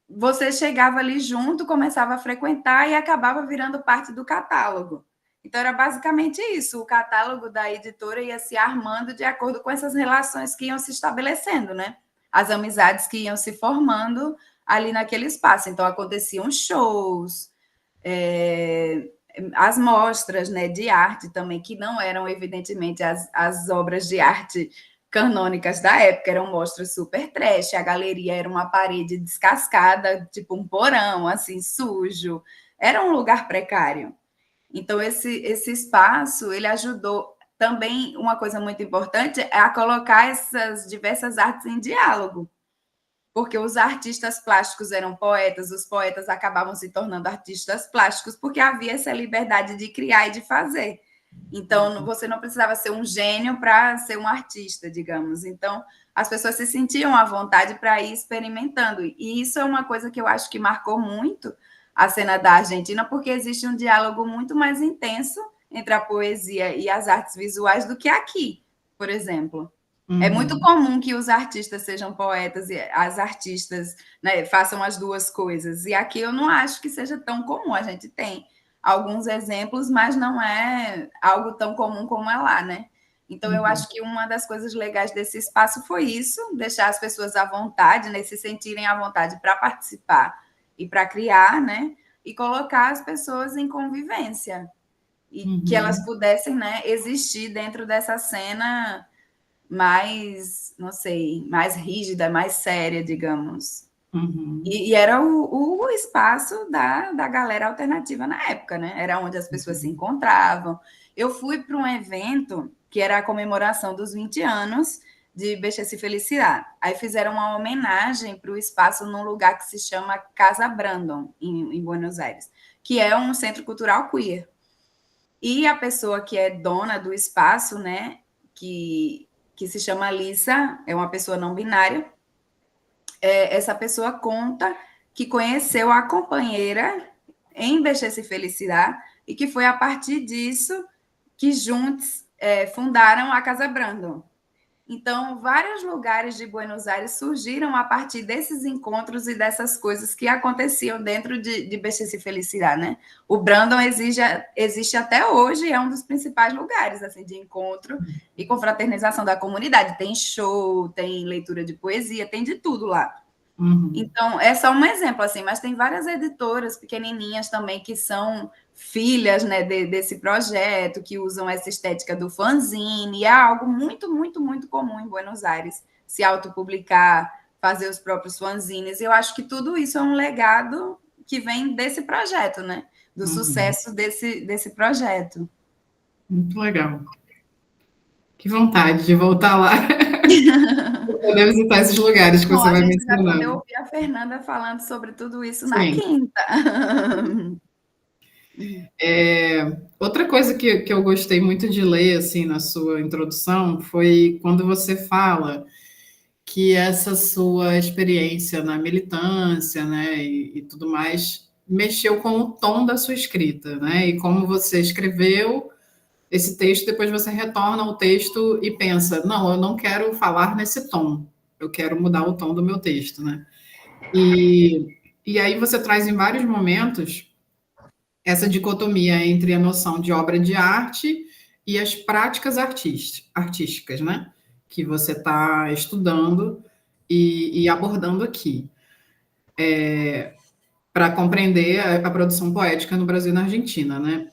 você chegava ali junto, começava a frequentar e acabava virando parte do catálogo. Então, era basicamente isso. O catálogo da editora ia se armando de acordo com essas relações que iam se estabelecendo, né? As amizades que iam se formando ali naquele espaço. Então, aconteciam shows, as mostras, né, de arte também, que não eram, evidentemente, as obras de arte canônicas da época, eram mostras super trash, a galeria era uma parede descascada, tipo um porão, assim, sujo, era um lugar precário. Então, esse espaço, ele ajudou também, uma coisa muito importante, é a colocar essas diversas artes em diálogo, porque os artistas plásticos eram poetas, os poetas acabavam se tornando artistas plásticos, porque havia essa liberdade de criar e de fazer. Então, você não precisava ser um gênio para ser um artista, digamos. Então, as pessoas se sentiam à vontade para ir experimentando. E isso é uma coisa que eu acho que marcou muito a cena da Argentina, porque existe um diálogo muito mais intenso entre a poesia e as artes visuais do que aqui, por exemplo. É muito comum que os artistas sejam poetas e as artistas, né, façam as duas coisas. E aqui eu não acho que seja tão comum. A gente tem alguns exemplos, mas não é algo tão comum como é lá, né? Então, eu acho que uma das coisas legais desse espaço foi isso, deixar as pessoas à vontade, né, se sentirem à vontade para participar e para criar, né? E colocar as pessoas em convivência. E que elas pudessem, né, existir dentro dessa cena mais, não sei, mais rígida, mais séria, digamos. E era o espaço da galera alternativa na época, né? Era onde as pessoas se encontravam. Eu fui para um evento que era a comemoração dos 20 anos de Bexesse Felicidade. Aí fizeram uma homenagem para o espaço num lugar que se chama Casa Brandon, em Buenos Aires, que é um centro cultural queer. E a pessoa que é dona do espaço, né, que se chama Lisa, é uma pessoa não binária, essa pessoa conta que conheceu a companheira em Bechez e Felicidade e que foi a partir disso que juntos fundaram a Casa Brandon. Então, vários lugares de Buenos Aires surgiram a partir desses encontros e dessas coisas que aconteciam dentro de Bechez e Felicidade, né? O Brandon existe até hoje, é um dos principais lugares assim, de encontro e confraternização da comunidade. Tem show, tem leitura de poesia, tem de tudo lá. Então, é só um exemplo, assim, mas tem várias editoras pequenininhas também que são filhas, né, desse projeto, que usam essa estética do fanzine, é algo muito, muito, muito comum em Buenos Aires, se autopublicar, fazer os próprios fanzines. Eu acho que tudo isso é um legado que vem desse projeto, né, do sucesso desse projeto.
Muito legal. Que vontade de voltar lá. Poder visitar esses lugares que
Bom,
você
a
vai
gente vai poder
mencionando.
ouvir a Fernanda falando sobre tudo isso na
Sim.
quinta.
Outra coisa que eu gostei muito de ler, assim, na sua introdução, foi quando você fala que essa sua experiência na militância, né, e tudo mais, mexeu com o tom da sua escrita, né, e como você escreveu esse texto, depois você retorna ao texto e pensa, não, eu não quero falar nesse tom, eu quero mudar o tom do meu texto, né, e aí você traz em vários momentos essa dicotomia entre a noção de obra de arte e as práticas artísticas, né? Que você está estudando e abordando aqui, para compreender a produção poética no Brasil e na Argentina, né?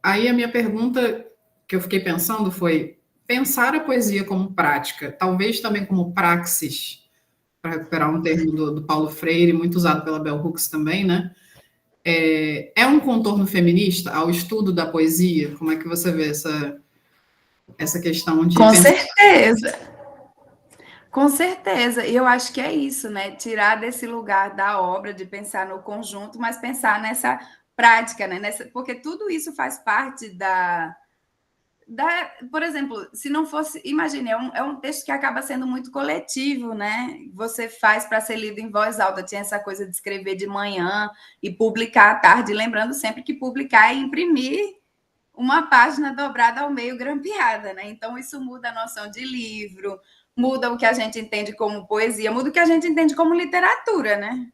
Aí a minha pergunta que eu fiquei pensando foi pensar a poesia como prática, talvez também como praxis, para recuperar um termo do Paulo Freire, muito usado pela Bell Hooks também, né? É um contorno feminista ao estudo da poesia? Como é que você vê essa questão de
Com
pensar?
certeza. Com certeza, e eu acho que é isso, né? Tirar desse lugar da obra, de pensar no conjunto, mas pensar nessa prática, né? Porque tudo isso faz parte por exemplo, se não fosse, imagine, é um texto que acaba sendo muito coletivo, né? Você faz para ser lido em voz alta, tinha essa coisa de escrever de manhã e publicar à tarde, lembrando sempre que publicar é imprimir uma página dobrada ao meio, grampeada, né? Então, isso muda a noção de livro, muda o que a gente entende como poesia, muda o que a gente entende como literatura, né?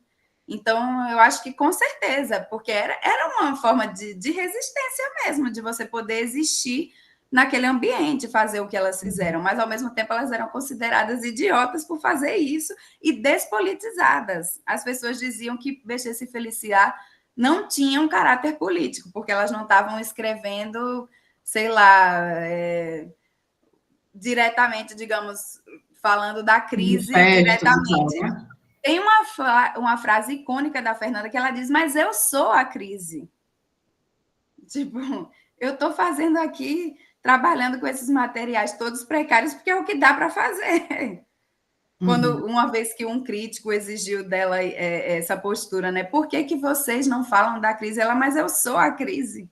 Então, eu acho que com certeza, porque era uma forma de resistência mesmo, de você poder existir naquele ambiente, fazer o que elas fizeram, mas ao mesmo tempo elas eram consideradas idiotas por fazer isso e despolitizadas. As pessoas diziam que Bechet e Feliciar não tinham caráter político, porque elas não estavam escrevendo, sei lá, diretamente, digamos, falando da crise
Manifestos e tal,
diretamente.
né?
Tem uma frase icônica da Fernanda que ela diz: mas eu sou a crise. Tipo, eu estou fazendo aqui, trabalhando com esses materiais todos precários, porque é o que dá para fazer.
Uhum.
Quando uma vez que um crítico exigiu dela essa postura, né? Por que vocês não falam da crise? Ela, mas eu sou a crise.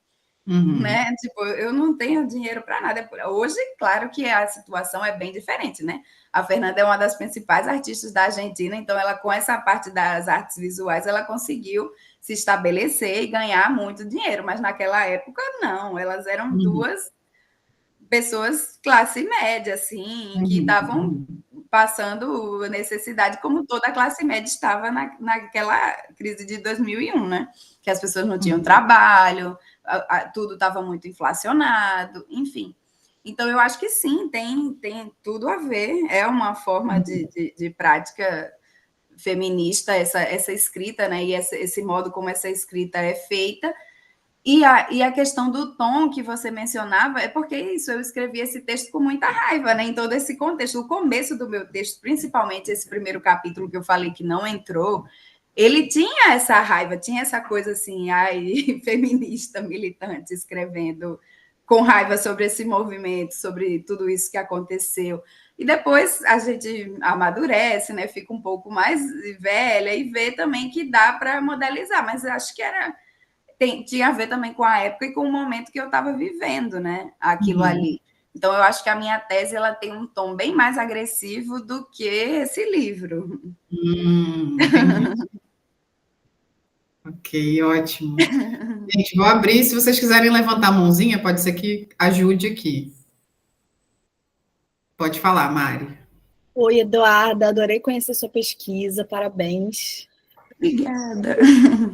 Uhum.
Né? Tipo, eu não tenho dinheiro para nada. Hoje, claro que a situação é bem diferente, né? A Fernanda é uma das principais artistas da Argentina, então ela com essa parte das artes visuais, ela conseguiu se estabelecer e ganhar muito dinheiro, mas naquela época não, elas eram
Uhum.
duas pessoas classe média, assim, que
Uhum.
estavam
Uhum.
passando necessidade, como toda a classe média estava naquela crise de 2001, né? Que as pessoas não tinham
Uhum.
trabalho, tudo estava muito inflacionado, enfim. Então, eu acho que sim, tem tudo a ver, é uma forma
Uhum.
de prática feminista, essa escrita, né? E esse modo como essa escrita é feita, e a questão do tom que você mencionava é porque isso, eu escrevi esse texto com muita raiva, né? Em todo esse contexto. O começo do meu texto, principalmente esse primeiro capítulo que eu falei que não entrou, ele tinha essa raiva, tinha essa coisa assim, ai, feminista, militante, escrevendo com raiva sobre esse movimento, sobre tudo isso que aconteceu. E depois a gente amadurece, né? Fica um pouco mais velha e vê também que dá para modelizar, mas eu acho que tinha a ver também com a época e com o momento que eu estava vivendo, né? Aquilo
Uhum.
ali. Então, eu acho que a minha tese ela tem um tom bem mais agressivo do que esse livro.
Entendi. Ok, ótimo. Gente, vou abrir. Se vocês quiserem levantar a mãozinha, pode ser que ajude aqui. Pode falar, Mari.
Oi, Eduarda, adorei conhecer sua pesquisa, parabéns.
Obrigada.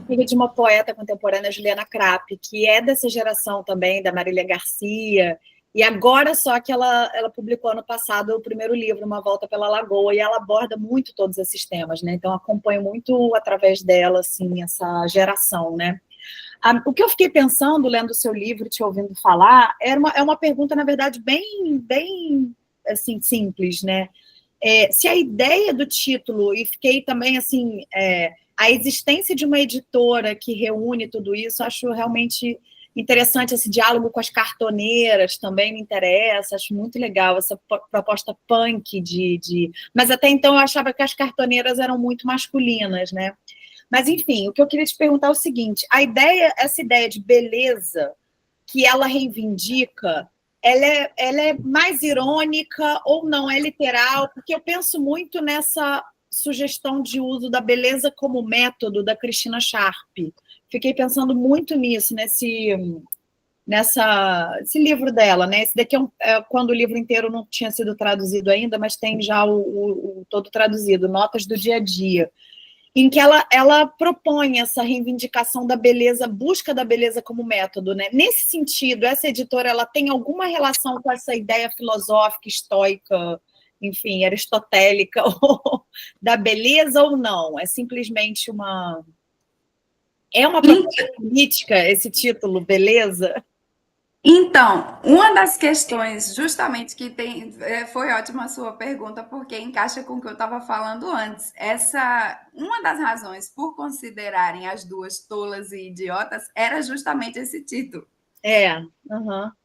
Filha de uma poeta contemporânea, Juliana Krapp, que é dessa geração também, da Marília Garcia, e agora só que ela publicou ano passado o primeiro livro, Uma Volta pela Lagoa, e ela aborda muito todos esses temas, né? Então acompanho muito através dela, assim, essa geração, né? O que eu fiquei pensando, lendo o seu livro, te ouvindo falar, é uma pergunta, na verdade, bem assim, simples, né? Se a ideia do título, e fiquei também assim, a existência de uma editora que reúne tudo isso, acho realmente interessante. Esse diálogo com as cartoneiras também me interessa, acho muito legal essa proposta punk mas até então eu achava que as cartoneiras eram muito masculinas, né? Mas enfim, o que eu queria te perguntar é o seguinte: essa ideia de beleza que ela reivindica, ela é mais irônica ou não é literal? Porque eu penso muito nessa sugestão de uso da beleza como método da Cristina Sharp. Fiquei pensando muito nisso, esse livro dela, né? Esse daqui quando o livro inteiro não tinha sido traduzido ainda, mas tem já o todo traduzido, Notas do Dia a Dia, em que ela propõe essa reivindicação da beleza, busca da beleza como método, né? Nesse sentido, essa editora ela tem alguma relação com essa ideia filosófica, estoica, enfim, aristotélica, da beleza ou não? É simplesmente uma proposta política esse título, beleza?
Então, uma das questões, justamente que foi ótima a sua pergunta, porque encaixa com o que eu estava falando antes. Uma das razões por considerarem as duas tolas e idiotas era justamente esse título.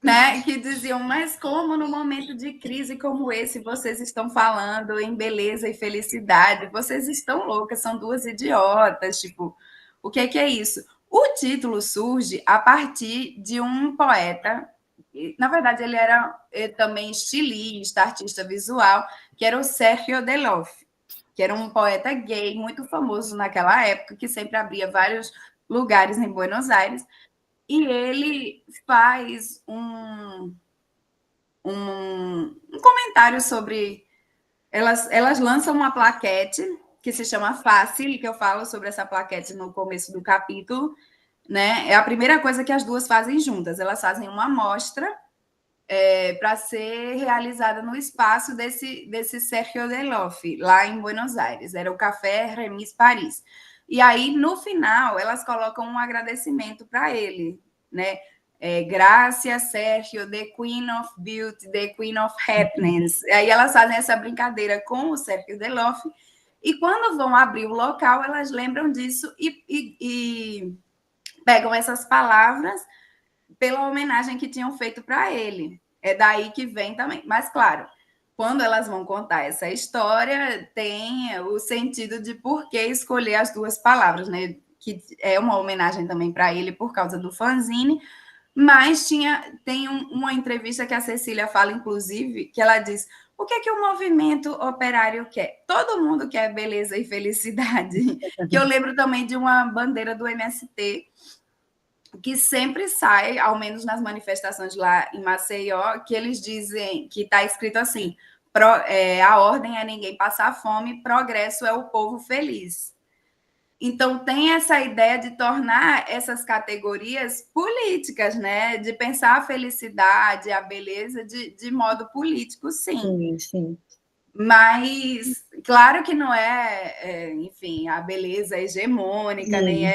Né? Que diziam, mas como no momento de crise como esse vocês estão falando em beleza e felicidade? Vocês estão loucas, são duas idiotas, tipo, o que é isso? O título surge a partir de um poeta, na verdade ele era também estilista, artista visual, que era o Sergio Delof, que era um poeta gay muito famoso naquela época, que sempre abria vários lugares em Buenos Aires, e ele faz um comentário sobre... Elas lançam uma plaquete que se chama Fácil, que eu falo sobre essa plaquete no começo do capítulo, né? É a primeira coisa que as duas fazem juntas. Elas fazem uma amostra para ser realizada no espaço desse Sergio Delof, lá em Buenos Aires. Era o Café Remis Paris. E aí, no final, elas colocam um agradecimento para ele, né? Gracia, Sergio, the Queen of Beauty, the Queen of Happiness. Aí elas fazem essa brincadeira com o Sergio Delof, e quando vão abrir o local, elas lembram disso e pegam essas palavras pela homenagem que tinham feito para ele. É daí que vem também. Mas, claro, quando elas vão contar essa história, tem o sentido de por que escolher as duas palavras, né? Que é uma homenagem também para ele por causa do fanzine. Mas tem uma entrevista que a Cecília fala, inclusive, que ela diz: o que é que o movimento operário quer? Todo mundo quer beleza e felicidade. Que eu lembro também de uma bandeira do MST, que sempre sai, ao menos nas manifestações lá em Maceió, que eles dizem que está escrito assim: a ordem é ninguém passar fome, progresso é o povo feliz. Então, tem essa ideia de tornar essas categorias políticas, né? De pensar a felicidade, a beleza de modo político, sim.
Sim.
Mas, claro que não enfim, a beleza hegemônica, nem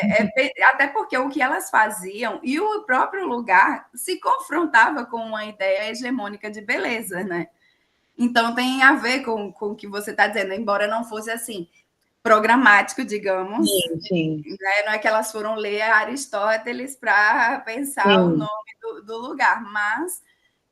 até porque o que elas faziam e o próprio lugar se confrontava com uma ideia hegemônica de beleza, né? Então, tem a ver com o que você está dizendo, embora não fosse assim programático, digamos.
Sim.
Né? Não é que elas foram ler Aristóteles para pensar o nome do lugar, mas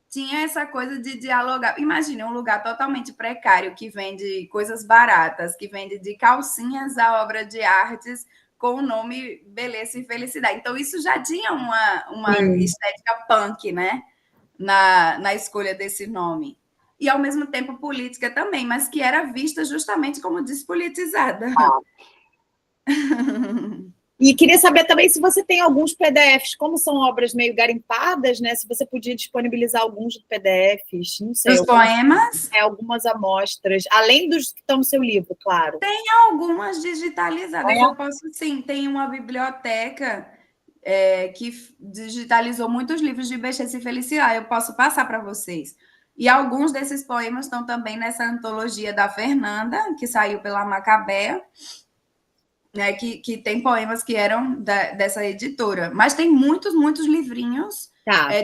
tinha essa coisa de dialogar. Imagine um lugar totalmente precário que vende coisas baratas, que vende de calcinhas a obra de artes com o nome Beleza e Felicidade. Então, isso já tinha uma estética punk, né? Na escolha desse nome. E, ao mesmo tempo, política também, mas que era vista justamente como despolitizada.
E queria saber também se você tem alguns PDFs, como são obras meio garimpadas, né? Se você podia disponibilizar alguns PDFs, não sei.
Os poemas?
Algumas amostras, além dos que estão no seu livro, claro.
Tem algumas digitalizadas, eu posso sim. Tem uma biblioteca que digitalizou muitos livros de Beleza e Felicidade, eu posso passar para vocês. E alguns desses poemas estão também nessa antologia da Fernanda, que saiu pela Macabea, né, que tem poemas que eram dessa editora. Mas tem muitos, muitos livrinhos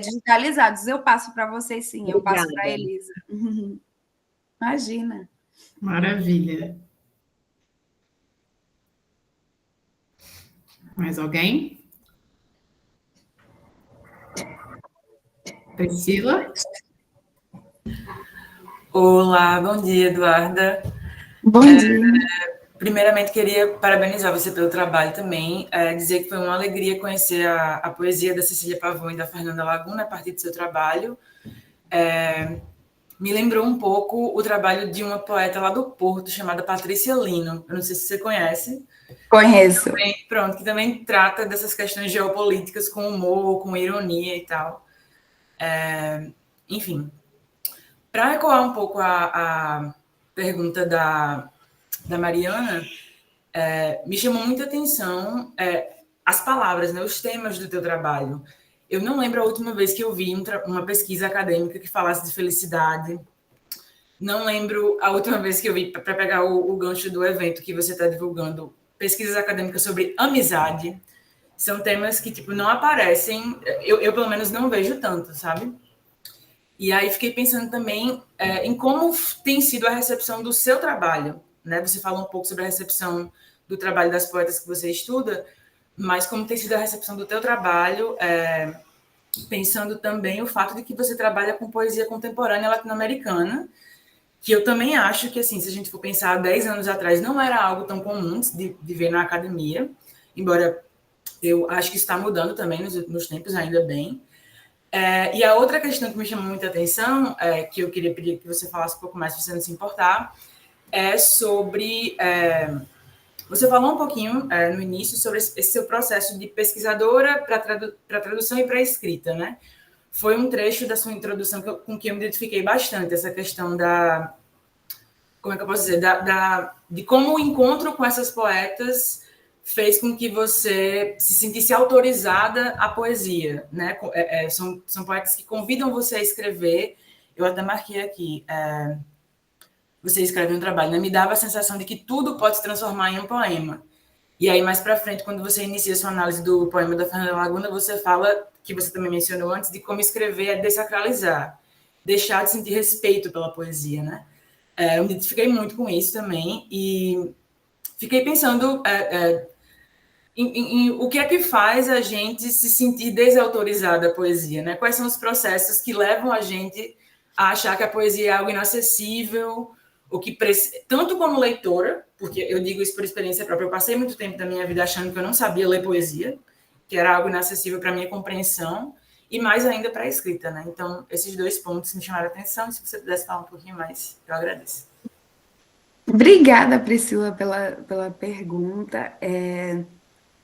digitalizados. Eu passo para vocês, sim. Obrigada. Eu passo para a Elisa. Imagina.
Maravilha. Mais alguém? Priscila?
Olá, bom dia, Eduarda.
Bom dia.
Primeiramente, queria parabenizar você pelo trabalho também, dizer que foi uma alegria conhecer a poesia da Cecília Pavão e da Fernanda Laguna a partir do seu trabalho. Me lembrou um pouco o trabalho de uma poeta lá do Porto, chamada Patrícia Lino. Eu não sei se você conhece.
Conheço.
Que também trata dessas questões geopolíticas com humor, com ironia e tal. Enfim, para ecoar um pouco a pergunta da Mariana, me chamou muita atenção as palavras, né, os temas do teu trabalho. Eu não lembro a última vez que eu vi uma pesquisa acadêmica que falasse de felicidade. Não lembro a última vez que eu vi, para pegar o gancho do evento que você está divulgando, pesquisas acadêmicas sobre amizade. São temas que tipo, não aparecem, eu pelo menos não vejo tanto, sabe? E aí fiquei pensando também em como tem sido a recepção do seu trabalho, né? Você falou um pouco sobre a recepção do trabalho das poetas que você estuda, mas como tem sido a recepção do teu trabalho pensando também o fato de que você trabalha com poesia contemporânea latino-americana, que eu também acho que, assim, se a gente for pensar 10 anos atrás, não era algo tão comum de ver na academia, embora eu acho que está mudando também nos últimos tempos, ainda bem. E a outra questão que me chamou muita atenção, que eu queria pedir que você falasse um pouco mais, se você não se importar, é sobre... você falou um pouquinho no início sobre esse seu processo de pesquisadora para tradução e para escrita, né? Foi um trecho da sua introdução com que eu me identifiquei bastante, essa questão da... Como é que eu posso dizer? De como o encontro com essas poetas fez com que você se sentisse autorizada à poesia, né? São poetas que convidam você a escrever. Eu até marquei aqui. Você escreve um trabalho, né? Me dava a sensação de que tudo pode se transformar em um poema. E aí, mais para frente, quando você inicia sua análise do poema da Fernanda Laguna, você fala, que você também mencionou antes, de como escrever é desacralizar, deixar de sentir respeito pela poesia, né? Eu me identifiquei muito com isso também e fiquei pensando em o que é que faz a gente se sentir desautorizada à poesia, né? Quais são os processos que levam a gente a achar que a poesia é algo inacessível, o que tanto como leitora, porque eu digo isso por experiência própria, eu passei muito tempo da minha vida achando que eu não sabia ler poesia, que era algo inacessível para a minha compreensão, e mais ainda para a escrita, né? Então, esses dois pontos me chamaram a atenção, e se você pudesse falar um pouquinho mais, eu agradeço.
Obrigada, Priscila, pela pergunta.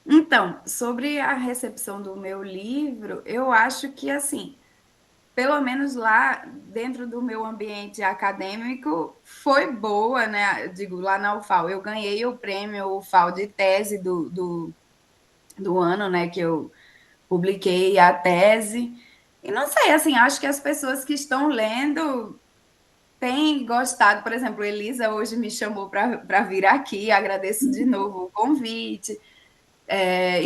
Então, sobre a recepção do meu livro, eu acho que, assim, pelo menos lá dentro do meu ambiente acadêmico, foi boa, né? Digo, lá na UFAL, eu ganhei o prêmio UFAL de tese do ano, né? Que eu publiquei a tese. E não sei, assim, acho que as pessoas que estão lendo têm gostado. Por exemplo, Elisa hoje me chamou para vir aqui, agradeço de novo o convite.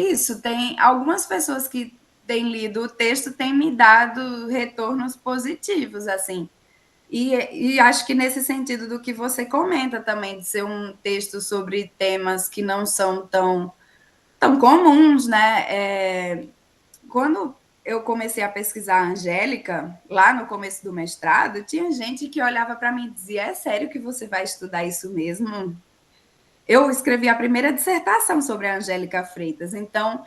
Isso, tem algumas pessoas que têm lido o texto têm me dado retornos positivos, assim. E acho que nesse sentido do que você comenta também, de ser um texto sobre temas que não são tão comuns, né? Quando eu comecei a pesquisar a Angélica, lá no começo do mestrado, tinha gente que olhava para mim e dizia: é sério que você vai estudar isso mesmo? Eu escrevi a primeira dissertação sobre a Angélica Freitas, então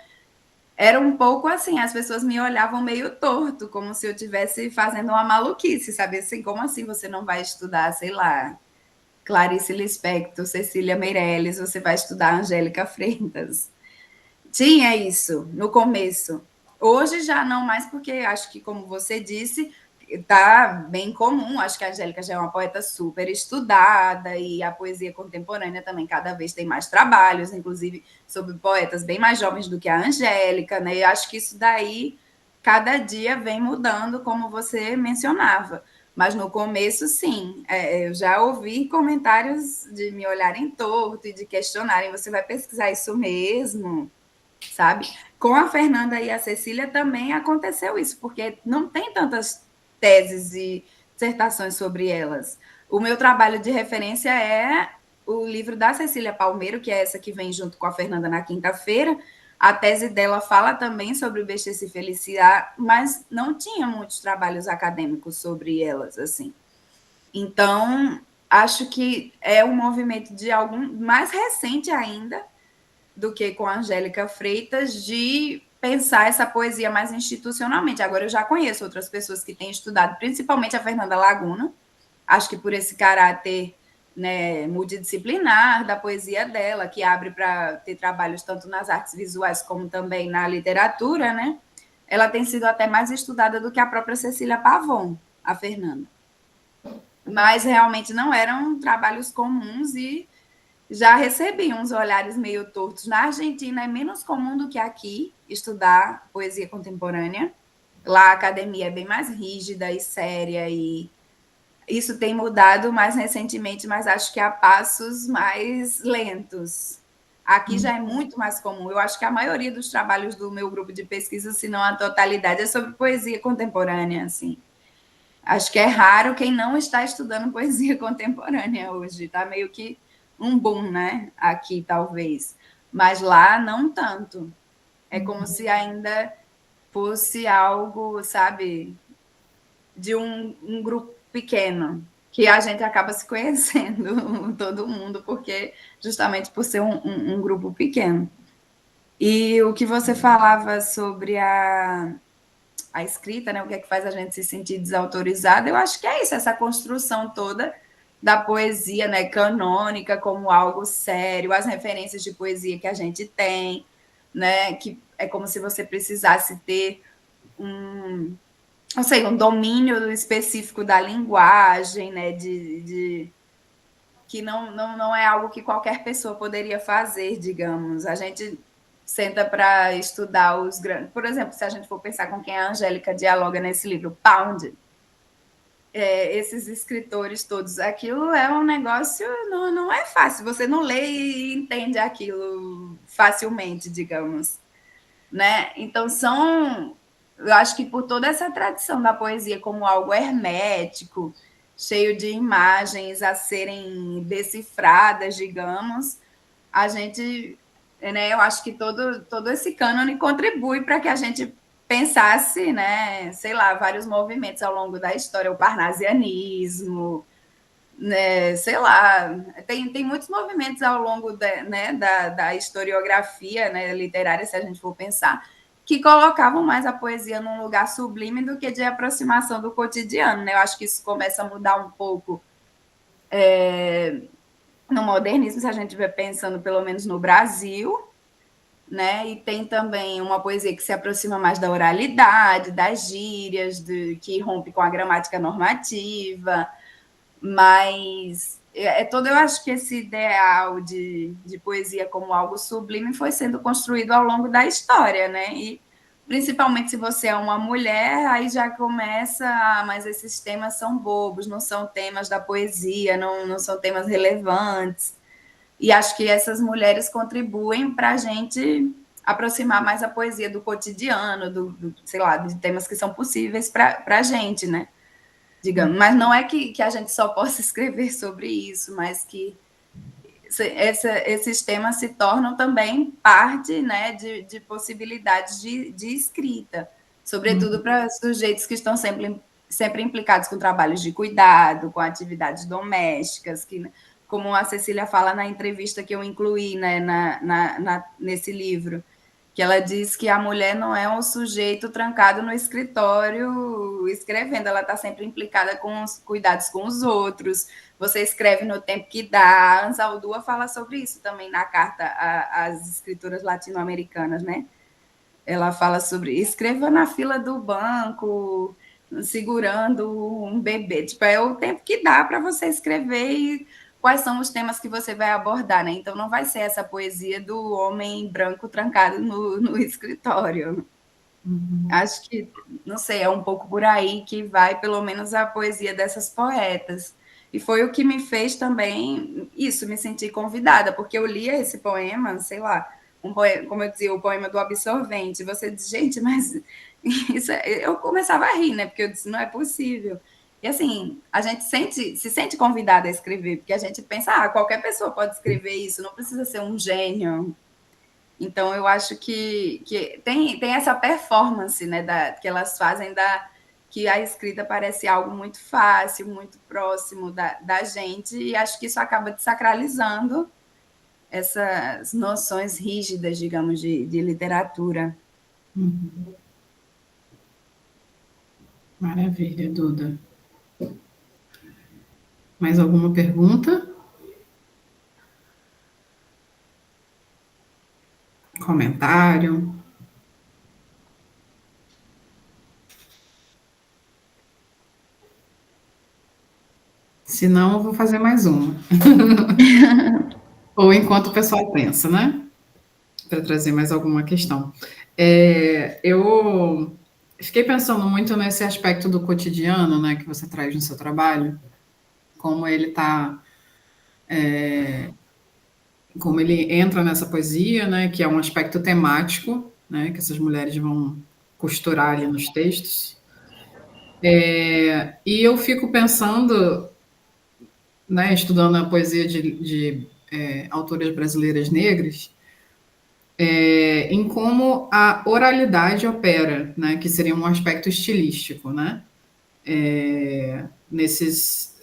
era um pouco assim, as pessoas me olhavam meio torto, como se eu estivesse fazendo uma maluquice, sabe? Assim, como assim você não vai estudar, sei lá, Clarice Lispector, Cecília Meirelles, você vai estudar Angélica Freitas? Tinha isso no começo. Hoje já não mais, porque acho que, como você disse, está bem comum. Acho que a Angélica já é uma poeta super estudada e a poesia contemporânea também cada vez tem mais trabalhos, inclusive sobre poetas bem mais jovens do que a Angélica, né? E acho que isso daí cada dia vem mudando, como você mencionava. Mas no começo, sim, eu já ouvi comentários de me olharem torto e de questionarem: você vai pesquisar isso mesmo? Sabe? Com a Fernanda e a Cecília também aconteceu isso, porque não tem tantas teses e dissertações sobre elas. O meu trabalho de referência é o livro da Cecília Palmeiro, que é essa que vem junto com a Fernanda na quinta-feira. A tese dela fala também sobre o Bexer e Feliciar, mas não tinha muitos trabalhos acadêmicos sobre elas, assim. Então, acho que é um movimento de algum mais recente ainda do que com a Angélica Freitas, de pensar essa poesia mais institucionalmente. Agora, eu já conheço outras pessoas que têm estudado, principalmente a Fernanda Laguna, acho que por esse caráter, né, multidisciplinar da poesia dela, que abre para ter trabalhos tanto nas artes visuais como também na literatura, né? Ela tem sido até mais estudada do que a própria Cecília Pavon, a Fernanda. Mas realmente não eram trabalhos comuns e já recebi uns olhares meio tortos. Na Argentina é menos comum do que aqui estudar poesia contemporânea. Lá a academia é bem mais rígida e séria, e isso tem mudado mais recentemente, mas acho que a passos mais lentos. Aqui já é muito mais comum. Eu acho que a maioria dos trabalhos do meu grupo de pesquisa, se não a totalidade, é sobre poesia contemporânea, assim. Acho que é raro quem não está estudando poesia contemporânea hoje. Está meio que um boom, né? Aqui, talvez. Mas lá, não tanto. É como se ainda fosse algo, sabe, de um grupo pequeno, que a gente acaba se conhecendo, todo mundo, porque justamente por ser um grupo pequeno. E o que você falava sobre a escrita, né, o que é que faz a gente se sentir desautorizada, eu acho que é isso, essa construção toda da poesia, né, canônica como algo sério, as referências de poesia que a gente tem, né, que é como se você precisasse ter não sei, um domínio específico da linguagem, né, que não é algo que qualquer pessoa poderia fazer, digamos. A gente senta para estudar os grandes. Por exemplo, se a gente for pensar com quem a Angélica dialoga nesse livro, Pound, esses escritores todos, aquilo é um negócio, não é fácil, você não lê e entende aquilo facilmente, digamos. Né? Então, eu acho que por toda essa tradição da poesia como algo hermético, cheio de imagens a serem decifradas, digamos, a gente, né, eu acho que todo esse cânone contribui para que a gente pensasse, né, sei lá, vários movimentos ao longo da história, o parnasianismo, né, sei lá, tem muitos movimentos ao longo né, da historiografia, né, literária, se a gente for pensar, que colocavam mais a poesia num lugar sublime do que de aproximação do cotidiano. Né? Eu acho que isso começa a mudar um pouco no modernismo, se a gente estiver pensando pelo menos no Brasil, né? E tem também uma poesia que se aproxima mais da oralidade, das gírias, que rompe com a gramática normativa, mas eu acho que esse ideal de poesia como algo sublime foi sendo construído ao longo da história, né? E principalmente se você é uma mulher, aí já começa, mas esses temas são bobos, não são temas da poesia, não são temas relevantes. E acho que essas mulheres contribuem para a gente aproximar mais a poesia do cotidiano, sei lá, de temas que são possíveis para a gente, né? Digamos, mas não é que a gente só possa escrever sobre isso, mas que esses temas se tornam também parte, né, de possibilidades de escrita, sobretudo para sujeitos que estão sempre implicados com trabalhos de cuidado, com atividades domésticas, que, como a Cecília fala na entrevista que eu incluí, né, nesse livro, que ela diz que a mulher não é um sujeito trancado no escritório escrevendo, ela está sempre implicada com os cuidados com os outros, você escreve no tempo que dá. A Anzaldúa fala sobre isso também na carta às escritoras latino-americanas, né? Ela fala sobre escreva na fila do banco, segurando um bebê. Tipo, é o tempo que dá para você escrever e quais são os temas que você vai abordar, né? Então, não vai ser essa poesia do homem branco trancado no escritório. Acho que, não sei, é um pouco por aí que vai, pelo menos, a poesia dessas poetas. E foi o que me fez também, isso, me sentir convidada, porque eu lia esse poema, sei lá, como eu dizia, o poema do absorvente. Você diz, gente, mas isso eu começava a rir, né? Porque eu disse, não é possível. E assim, a gente se sente convidada a escrever, porque a gente pensa, qualquer pessoa pode escrever isso, não precisa ser um gênio. Então, eu acho que tem essa performance, né, que elas fazem que a escrita parece algo muito fácil, muito próximo da gente, e acho que isso acaba desacralizando essas noções rígidas, digamos, de literatura.
Maravilha, Duda. Mais alguma pergunta? Comentário? Se não, eu vou fazer mais uma. Ou enquanto o pessoal pensa, né? Para trazer mais alguma questão. Eu fiquei pensando muito nesse aspecto do cotidiano, né, que você traz no seu trabalho, como ele está, como ele entra nessa poesia, né, que é um aspecto temático, né, que essas mulheres vão costurar ali nos textos. E eu fico pensando, né, estudando a poesia de autoras brasileiras negras, em como a oralidade opera, né, que seria um aspecto estilístico, né, nesses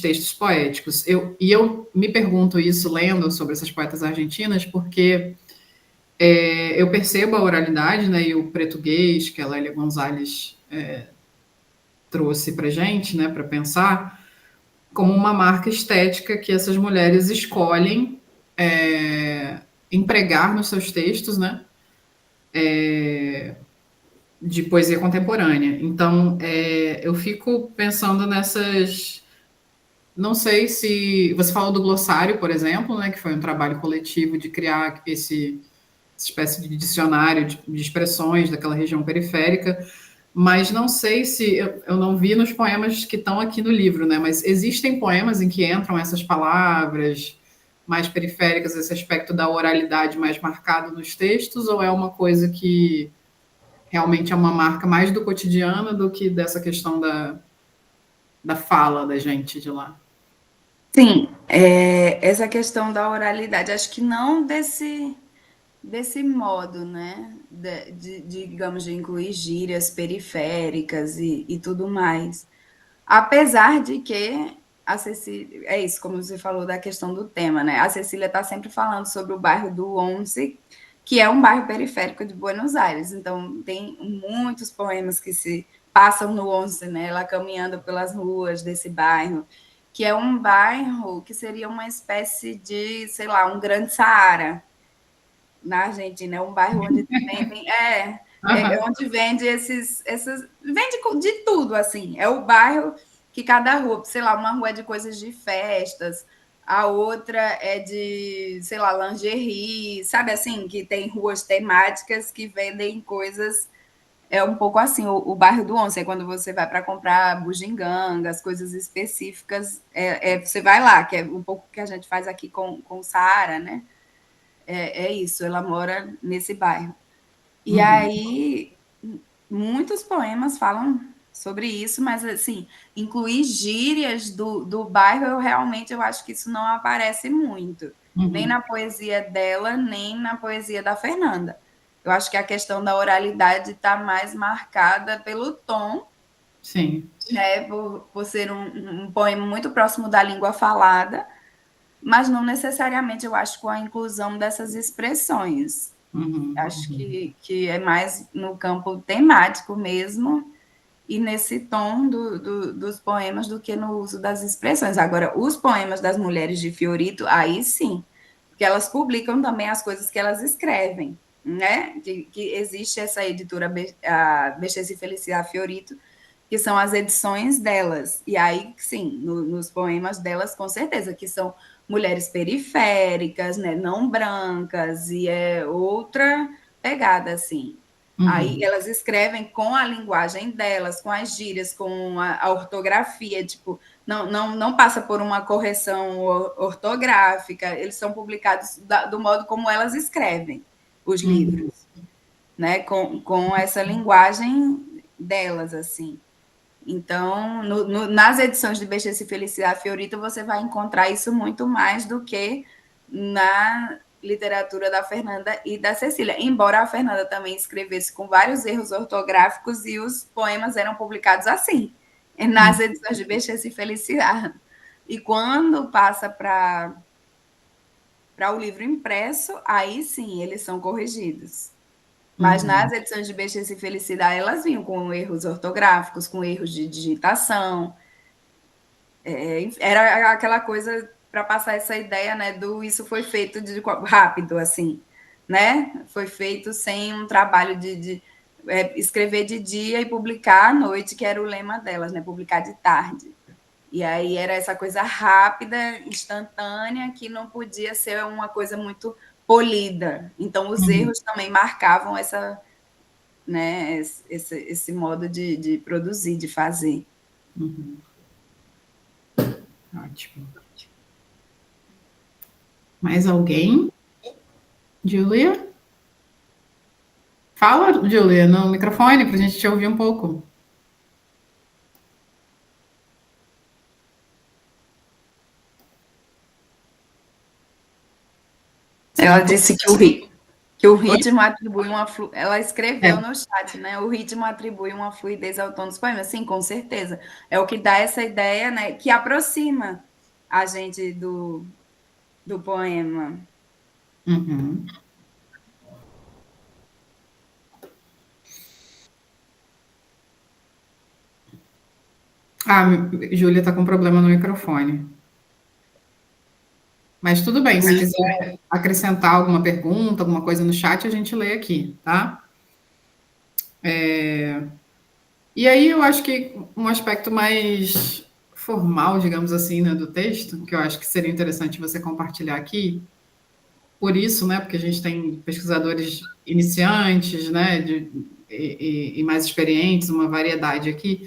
textos poéticos. Eu me pergunto isso lendo sobre essas poetas argentinas, porque eu percebo a oralidade, né, e o português que a Lélia Gonzalez trouxe para gente, né, para pensar, como uma marca estética que essas mulheres escolhem empregar nos seus textos, né, de poesia contemporânea. Então, eu fico pensando nessas. Não sei se. Você falou do glossário, por exemplo, né, que foi um trabalho coletivo de criar essa espécie de dicionário de expressões daquela região periférica, mas não sei se. Eu não vi nos poemas que estão aqui no livro, né, mas existem poemas em que entram essas palavras mais periféricas, esse aspecto da oralidade mais marcado nos textos, ou é uma coisa que realmente é uma marca mais do cotidiano do que dessa questão da fala da gente de lá?
Sim, essa questão da oralidade, acho que não desse modo, né? Digamos, de incluir gírias periféricas e tudo mais. Apesar de que a Cecília, é isso, como você falou da questão do tema, né? A Cecília está sempre falando sobre o bairro do Once, que é um bairro periférico de Buenos Aires. Então, tem muitos poemas que se passam no Once, né? Ela caminhando pelas ruas desse bairro, que é um bairro que seria uma espécie de, sei lá, um grande Saara na Argentina. É um bairro onde vendem, onde vende vende de tudo, assim. É o bairro que cada rua, sei lá, uma rua é de coisas de festas, a outra é de, sei lá, lingerie, sabe assim, que tem ruas temáticas que vendem coisas. É um pouco assim, o bairro do Onça, é quando você vai para comprar bugigangas, coisas específicas, você vai lá, que é um pouco que a gente faz aqui com o Saara, né? É isso, ela mora nesse bairro. E aí, muitos poemas falam sobre isso, mas, assim, incluir gírias do bairro, eu acho que isso não aparece muito, nem na poesia dela, nem na poesia da Fernanda. Eu acho que a questão da oralidade está mais marcada pelo tom,
Sim.
né, por ser um poema muito próximo da língua falada, mas não necessariamente, eu acho, com a inclusão dessas expressões. Acho que é mais no campo temático mesmo e nesse tom dos poemas do que no uso das expressões. Agora, os poemas das mulheres de Fiorito, aí sim, porque elas publicam também as coisas que elas escrevem, né? Que existe essa editora, a Bexese e Felicidade Fiorito, que são as edições delas. E aí, sim, nos poemas delas, com certeza, que são mulheres periféricas, né, não brancas, e é outra pegada, assim. Aí elas escrevem com a linguagem delas, com as gírias, com a ortografia, tipo, não passa por uma correção ortográfica, eles são publicados do modo como elas escrevem os livros, né, com essa linguagem delas, assim. Então, nas edições de Bexesse e Felicidade Fiorito, você vai encontrar isso muito mais do que na literatura da Fernanda e da Cecília. Embora a Fernanda também escrevesse com vários erros ortográficos e os poemas eram publicados assim, nas edições de Bexesse e Felicidade. E quando passa para o livro impresso, aí sim eles são corrigidos. Mas nas edições de Bexesse e Felicidade, elas vinham com erros ortográficos, com erros de digitação. Era aquela coisa para passar essa ideia, né, do isso foi feito rápido, assim, né? Foi feito sem um trabalho de escrever de dia e publicar à noite, que era o lema delas, né? Publicar de tarde. E aí era essa coisa rápida, instantânea, que não podia ser uma coisa muito polida. Então, os erros também marcavam né, esse modo de produzir, de fazer.
Ótimo. Mais alguém? Julia? Fala, Julia, no microfone para a gente te ouvir um pouco.
Ela disse que o Rio. Que o ritmo atribui uma ela escreveu
É.
no chat, né? O ritmo atribui uma fluidez ao tom dos poemas. Sim, com certeza. É o que dá essa ideia, né? Que aproxima a gente do poema.
Uhum. Ah, Júlia está com problema no microfone. Mas tudo bem, se quiser acrescentar alguma pergunta, alguma coisa no chat, a gente lê aqui, tá? E aí eu acho que um aspecto mais formal, digamos assim, né, do texto, que eu acho que seria interessante você compartilhar aqui, por isso, né, porque a gente tem pesquisadores iniciantes, né, e mais experientes, uma variedade aqui.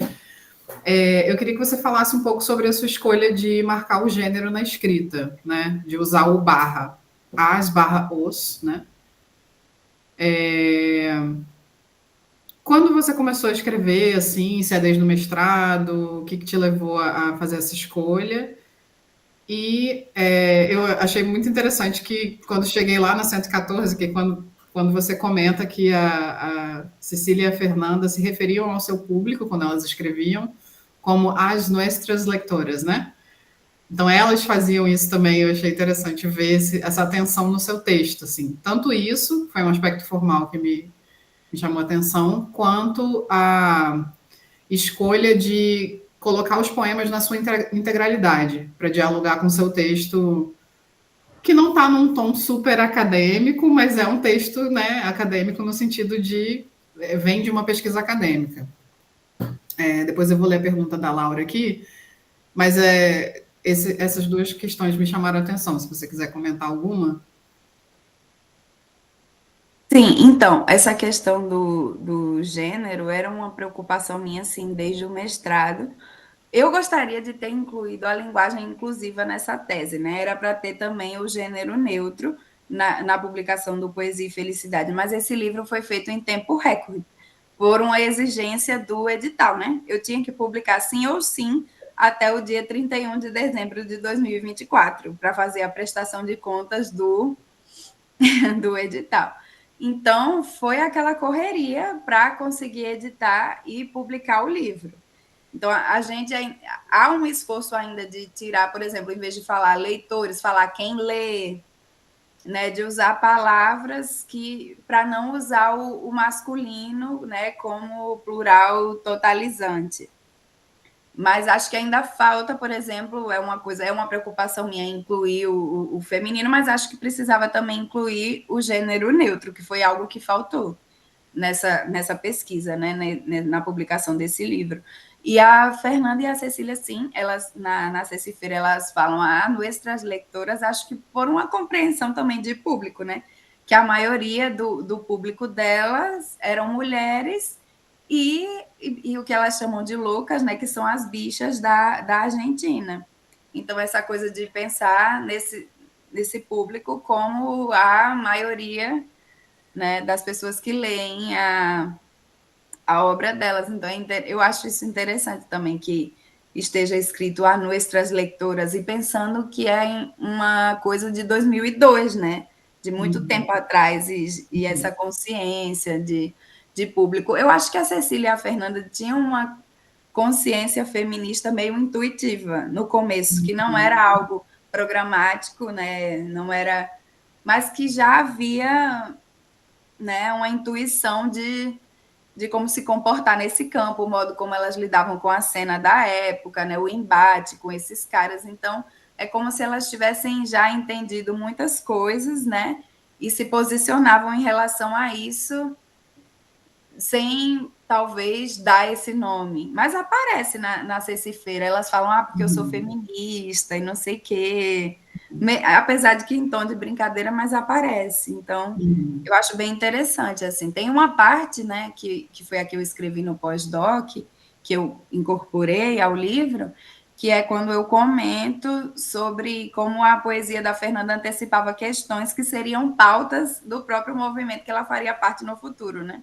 Eu queria que você falasse um pouco sobre a sua escolha de marcar o gênero na escrita, né, de usar o barra, as barra os, né. Quando você começou a escrever, assim, se é desde o mestrado, o que te levou a fazer essa escolha? E eu achei muito interessante que quando cheguei lá na 114, que quando você comenta que a Cecília e a Fernanda se referiam ao seu público quando elas escreviam como as nuestras leitoras, né? Então elas faziam isso também, eu achei interessante ver essa atenção no seu texto, assim. Tanto isso, foi um aspecto formal que me chamou a atenção, quanto a escolha de colocar os poemas na sua integralidade, para dialogar com o seu texto, que não está num tom super acadêmico, mas é um texto, né, acadêmico no sentido de vem de uma pesquisa acadêmica. Depois eu vou ler a pergunta da Laura aqui, mas essas duas questões me chamaram a atenção. Se você quiser comentar alguma.
Sim, então, essa questão do gênero era uma preocupação minha, assim, desde o mestrado. Eu gostaria de ter incluído a linguagem inclusiva nessa tese, né? Era para ter também o gênero neutro na publicação do Poesia e Felicidade, mas esse livro foi feito em tempo recorde, por uma exigência do edital, né? Eu tinha que publicar sim ou sim até o dia 31 de dezembro de 2024, para fazer a prestação de contas do edital. Então, foi aquela correria para conseguir editar e publicar o livro. Então, a gente há um esforço ainda de tirar, por exemplo, em vez de falar leitores, falar quem lê, né, de usar palavras que para não usar o masculino, né, como plural totalizante. Mas acho que ainda falta, por exemplo, é uma preocupação minha incluir o feminino, mas acho que precisava também incluir o gênero neutro, que foi algo que faltou nessa pesquisa, né, na publicação desse livro. E a Fernanda e a Cecília, sim, elas na Cecifeira, elas falam nuestras leitoras, acho que por uma compreensão também de público, né? Que a maioria do público delas eram mulheres e o que elas chamam de loucas, né? Que são as bichas da Argentina. Então, essa coisa de pensar nesse público como a maioria, né, das pessoas que leem a obra delas. Então, eu acho isso interessante também, que esteja escrito a nuestras leitoras, e pensando que é uma coisa de 2002, né? De muito tempo atrás, e essa consciência de público. Eu acho que a Cecília e a Fernanda tinham uma consciência feminista meio intuitiva no começo, que não era algo programático, né? Não era, mas que já havia, né, uma intuição de como se comportar nesse campo, o modo como elas lidavam com a cena da época, né, o embate com esses caras. Então, é como se elas tivessem já entendido muitas coisas, né, e se posicionavam em relação a isso sem, talvez, dar esse nome. Mas aparece na Cecifeira, elas falam, porque eu sou feminista e não sei o quê. Apesar de que em tom de brincadeira, mas aparece. Então, eu acho bem interessante, assim. Tem uma parte, né, que foi a que eu escrevi no pós-doc, que eu incorporei ao livro, que é quando eu comento sobre como a poesia da Fernanda antecipava questões que seriam pautas do próprio movimento que ela faria parte no futuro, né?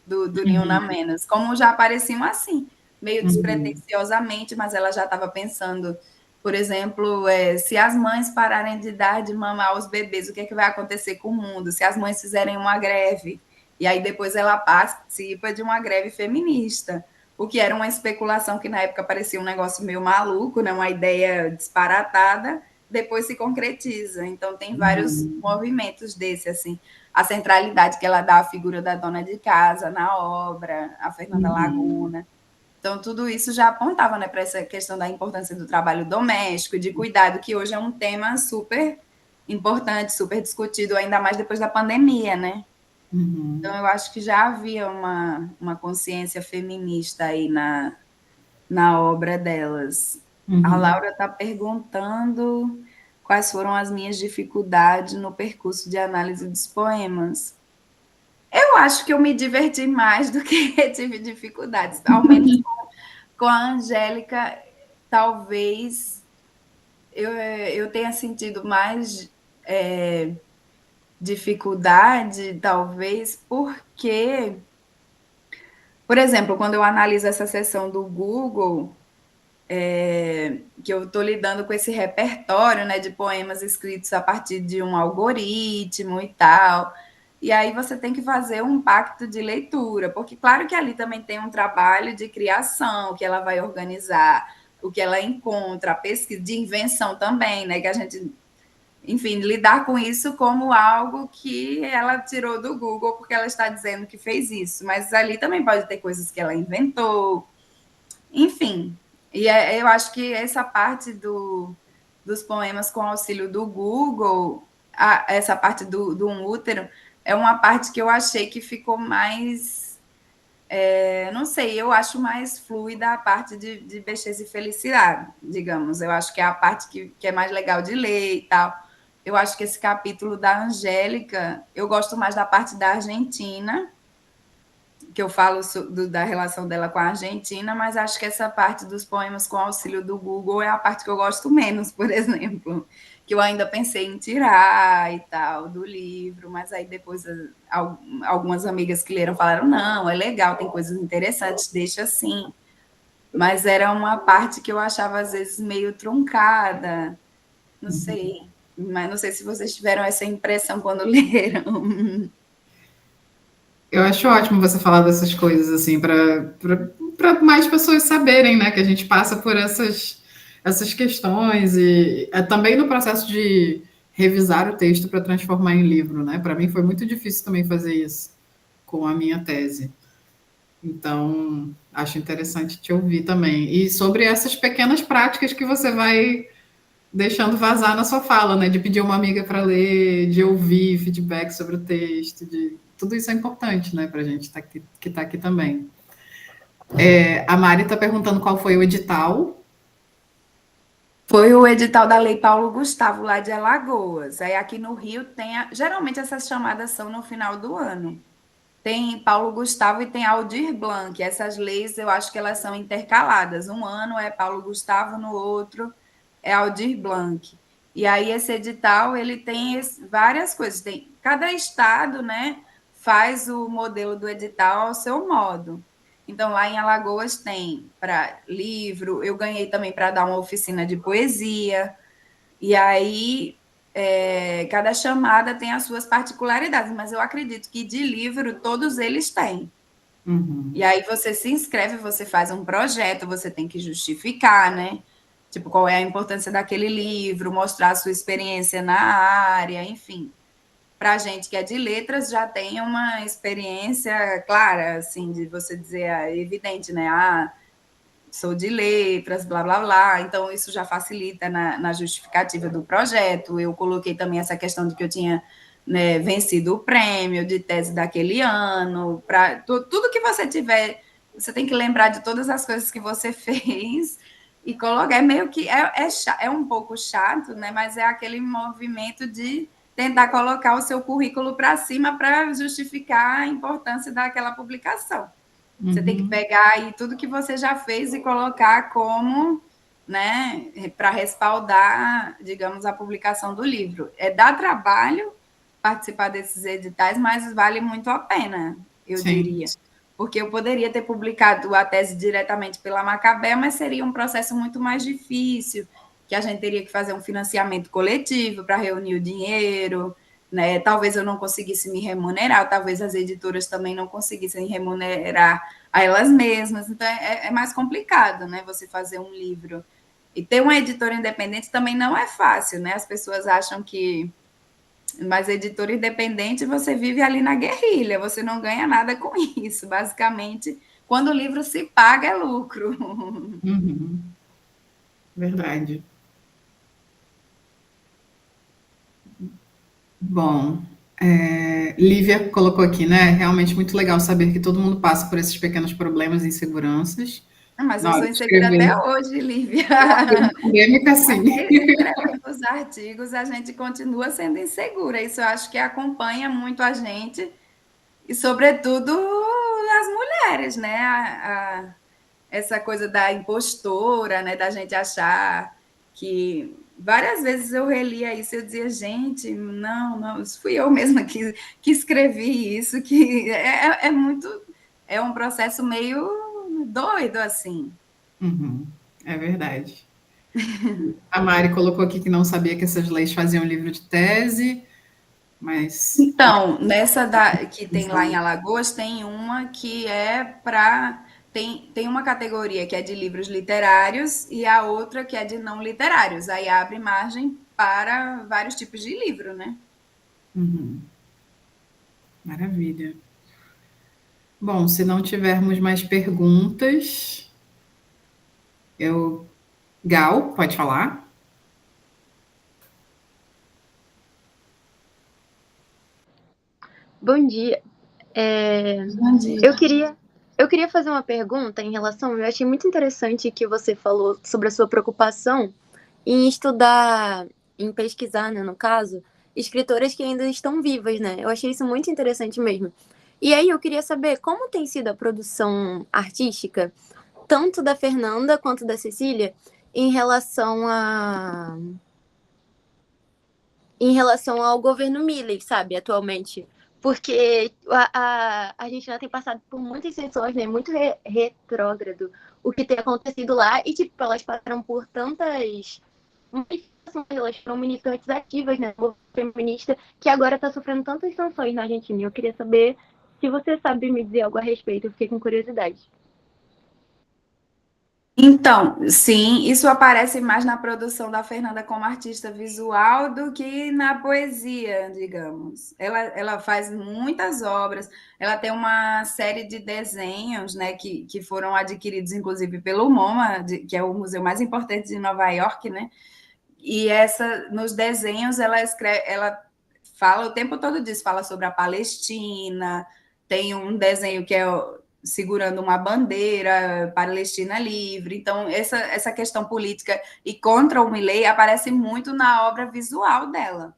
Do Ni Una Menos, como já apareciam assim, meio despretensiosamente, mas ela já estava pensando Por exemplo, se as mães pararem de dar de mamar aos bebês, o que é que vai acontecer com o mundo? Se as mães fizerem uma greve, e aí depois ela participa de uma greve feminista, o que era uma especulação que na época parecia um negócio meio maluco, né? Uma ideia disparatada, depois se concretiza. Então tem vários movimentos desse, assim. A centralidade que ela dá à figura da dona de casa na obra, a Fernanda Laguna. Então, tudo isso já apontava, né, para essa questão da importância do trabalho doméstico, de cuidado, que hoje é um tema super importante, super discutido, ainda mais depois da pandemia, né? Então, eu acho que já havia uma consciência feminista aí na obra delas. A Laura está perguntando quais foram as minhas dificuldades no percurso de análise dos poemas. Eu acho que eu me diverti mais do que tive dificuldades, ao menos com a Angélica, talvez eu tenha sentido mais dificuldade, talvez, porque, por exemplo, quando eu analiso essa seção do Google, que eu estou lidando com esse repertório, né, de poemas escritos a partir de um algoritmo e tal, e aí você tem que fazer um pacto de leitura, porque claro que ali também tem um trabalho de criação, que ela vai organizar, o que ela encontra, a pesquisa de invenção também, né, que a gente, enfim, lidar com isso como algo que ela tirou do Google porque ela está dizendo que fez isso, mas ali também pode ter coisas que ela inventou, enfim. E eu acho que essa parte dos poemas com auxílio do Google, essa parte do útero, é uma parte que eu achei que ficou mais, não sei, eu acho mais fluida a parte de Bexês e Felicidade, digamos. Eu acho que é a parte que é mais legal de ler e tal. Eu acho que esse capítulo da Angélica, eu gosto mais da parte da Argentina, que eu falo da relação dela com a Argentina, mas acho que essa parte dos poemas com auxílio do Google é a parte que eu gosto menos, por exemplo, que eu ainda pensei em tirar e tal do livro, mas aí depois algumas amigas que leram falaram, não, é legal, tem coisas interessantes, deixa assim. Mas era uma parte que eu achava às vezes meio truncada, não sei, mas não sei se vocês tiveram essa impressão quando leram.
Eu acho ótimo você falar dessas coisas, assim, para mais pessoas saberem, né, que a gente passa por essas questões e também no processo de revisar o texto para transformar em livro, né? Para mim foi muito difícil também fazer isso com a minha tese. Então, acho interessante te ouvir também. E sobre essas pequenas práticas que você vai deixando vazar na sua fala, né? De pedir uma amiga para ler, de ouvir feedback sobre o texto, tudo isso é importante, né? Para a gente que está aqui também. A Mari está perguntando qual foi o edital.
Foi o edital da Lei Paulo Gustavo, lá de Alagoas. Aí aqui no Rio tem. Geralmente essas chamadas são no final do ano. Tem Paulo Gustavo e tem Aldir Blanc. Essas leis eu acho que elas são intercaladas. Um ano é Paulo Gustavo, no outro é Aldir Blanc. E aí esse edital ele tem várias coisas. Cada estado, né, faz o modelo do edital ao seu modo. Então, lá em Alagoas tem para livro, eu ganhei também para dar uma oficina de poesia, e aí cada chamada tem as suas particularidades, mas eu acredito que de livro todos eles têm. E aí você se inscreve, você faz um projeto, você tem que justificar, né? Tipo, qual é a importância daquele livro, mostrar a sua experiência na área, enfim. Para a gente que é de letras, já tem uma experiência clara, assim, de você dizer, evidente, né? Sou de letras, blá, blá, blá. Então, isso já facilita na justificativa do projeto. Eu coloquei também essa questão de que eu tinha, né, vencido o prêmio de tese daquele ano. Tudo que você tiver, você tem que lembrar de todas as coisas que você fez e colocar. É meio que é um pouco chato, né? Mas é aquele movimento de tentar colocar o seu currículo para cima para justificar a importância daquela publicação. Você tem que pegar aí tudo que você já fez e colocar como, né, para respaldar, digamos, a publicação do livro. Dá trabalho participar desses editais, mas vale muito a pena, eu diria. Porque eu poderia ter publicado a tese diretamente pela Macabé, mas seria um processo muito mais difícil. que a gente teria que fazer um financiamento coletivo para reunir o dinheiro, né? Talvez eu não conseguisse me remunerar, talvez as editoras também não conseguissem remunerar a elas mesmas. Então, é mais complicado, né? Você fazer um livro. E ter uma editora independente também não é fácil, né? As pessoas acham que... Mas editora independente, você vive ali na guerrilha, você não ganha nada com isso. Basicamente, quando o livro se paga, é lucro.
Uhum. Verdade. Bom, Lívia colocou aqui, né? Realmente muito legal saber que todo mundo passa por esses pequenos problemas e inseguranças
Mas eu
na hora
sou
de
insegura
escrever.
até hoje, Lívia.
Acadêmica, sim.
Mesmo escrevendo os artigos, a gente continua sendo insegura. Isso eu acho que acompanha muito a gente, e sobretudo as mulheres, né? Essa coisa da impostora, né? Da gente achar que... Várias vezes eu relia isso e eu dizia, gente, não, isso fui eu mesma que escrevi isso, que é muito... É um processo meio doido, assim.
Uhum, é verdade. A Mari colocou aqui que não sabia que essas leis faziam livro de tese, mas...
Então, que tem lá em Alagoas, tem uma que é para... Tem uma categoria que é de livros literários e a outra que é de não literários. Aí abre margem para vários tipos de livro, né?
Uhum, maravilha. Bom, se não tivermos mais perguntas, Gal, pode falar?
Bom dia.
Bom dia.
Eu queria fazer uma pergunta em relação. Eu achei muito interessante que você falou sobre a sua preocupação em estudar, em pesquisar, né, no caso, escritoras que ainda estão vivas, né? Eu achei isso muito interessante mesmo. E aí eu queria saber como tem sido a produção artística, tanto da Fernanda quanto da Cecília, em relação ao governo Milley, sabe, atualmente. Porque a Argentina tem passado por muitas situações, né, muito retrógrado, o que tem acontecido lá, e, tipo, elas passaram por tantas manifestações, elas foram militantes ativas, né, no governo feminista, que agora está sofrendo tantas sanções na Argentina. E eu queria saber se você sabe me dizer algo a respeito, eu fiquei com curiosidade.
Então, sim, isso aparece mais na produção da Fernanda como artista visual do que na poesia, digamos. Ela faz muitas obras, ela tem uma série de desenhos, né, que foram adquiridos, inclusive, pelo MoMA, que é o museu mais importante de Nova York, né? E nos desenhos ela fala o tempo todo disso, fala sobre a Palestina, tem um desenho que é segurando uma bandeira Palestina livre. Então, essa questão política e contra o Milei aparece muito na obra visual dela,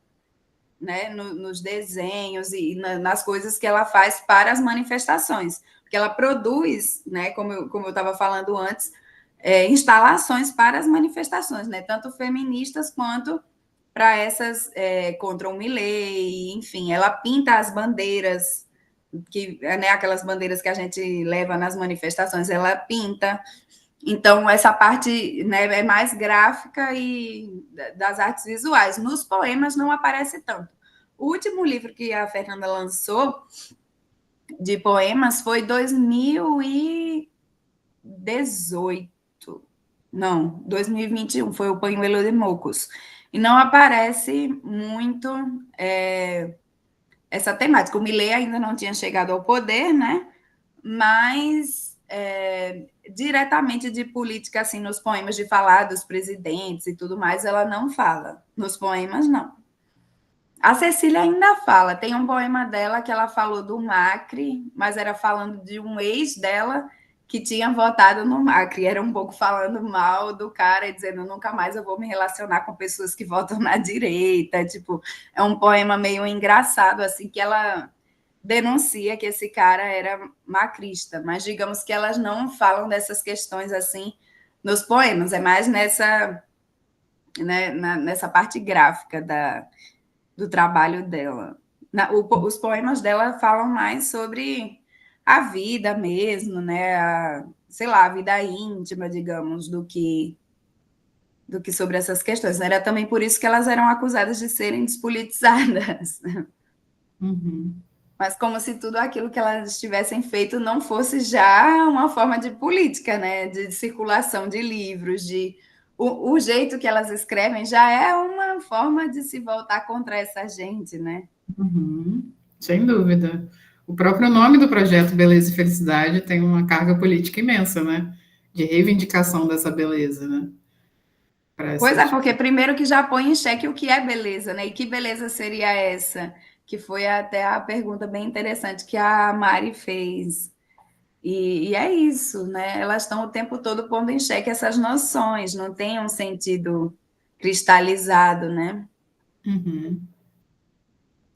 né? Nos desenhos e nas coisas que ela faz para as manifestações. Porque ela produz, né, como eu estava falando antes, instalações para as manifestações, né? Tanto feministas quanto para essas contra o Milei, enfim, ela pinta as bandeiras né, aquelas bandeiras que a gente leva nas manifestações, ela pinta. Então, essa parte, né, é mais gráfica e das artes visuais. Nos poemas não aparece tanto. O último livro que a Fernanda lançou de poemas foi 2018. Não, 2021, foi o Panhuelo de Mocos. E não aparece muito essa temática. O Milei ainda não tinha chegado ao poder, né? Mas diretamente de política, assim, nos poemas de falar dos presidentes e tudo mais, ela não fala. Nos poemas, não. A Cecília ainda fala. Tem um poema dela que ela falou do Macri, mas era falando de um ex dela que tinha votado no Macri. Era um pouco falando mal do cara e dizendo nunca mais eu vou me relacionar com pessoas que votam na direita. Tipo, é um poema meio engraçado, assim, que ela denuncia que esse cara era macrista, mas digamos que elas não falam dessas questões assim nos poemas, é mais nessa, né, nessa parte gráfica do trabalho dela. Os poemas dela falam mais sobre a vida mesmo, né? Sei lá, a vida íntima, digamos, do que do que sobre essas questões. Era também por isso que elas eram acusadas de serem despolitizadas.
Uhum.
Mas como se tudo aquilo que elas tivessem feito não fosse já uma forma de política, né? De circulação de livros, o jeito que elas escrevem já é uma forma de se voltar contra essa gente, né?
Uhum. Sem dúvida. O próprio nome do projeto Beleza e Felicidade tem uma carga política imensa, né? De reivindicação dessa beleza, né? Para
Pois é,
essas...
porque primeiro que já põe em xeque o que é beleza, né? E que beleza seria essa? Que foi até a pergunta bem interessante que a Mari fez. E é isso, né? Elas estão o tempo todo pondo em xeque essas noções, não tem um sentido cristalizado, né?
Uhum.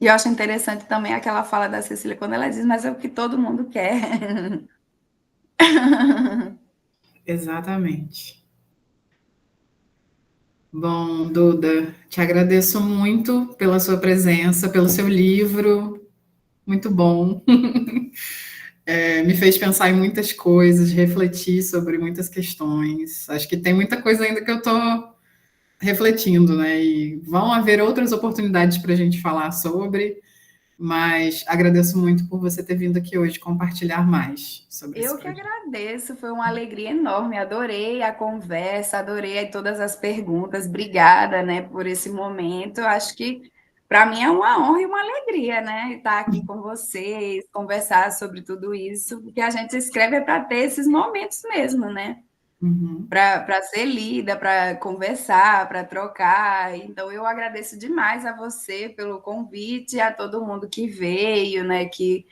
E eu acho interessante também aquela fala da Cecília, quando ela diz, mas é o que todo mundo quer.
Exatamente. Bom, Duda, te agradeço muito pela sua presença, pelo seu livro, muito bom. Me fez pensar em muitas coisas, refletir sobre muitas questões. Acho que tem muita coisa ainda que eu estou refletindo, né? E vão haver outras oportunidades para a gente falar sobre, mas agradeço muito por você ter vindo aqui hoje compartilhar mais sobre esse
Eu que
projeto.
agradeço, foi uma alegria enorme, adorei a conversa, adorei aí todas as perguntas, obrigada, né, por esse momento. Acho que para mim é uma honra e uma alegria, né, estar aqui com vocês, conversar sobre tudo isso, porque a gente escreve é para ter esses momentos mesmo, né?
Uhum.
Para ser lida, para conversar, para trocar. Então, eu agradeço demais a você pelo convite, a todo mundo que veio, né, que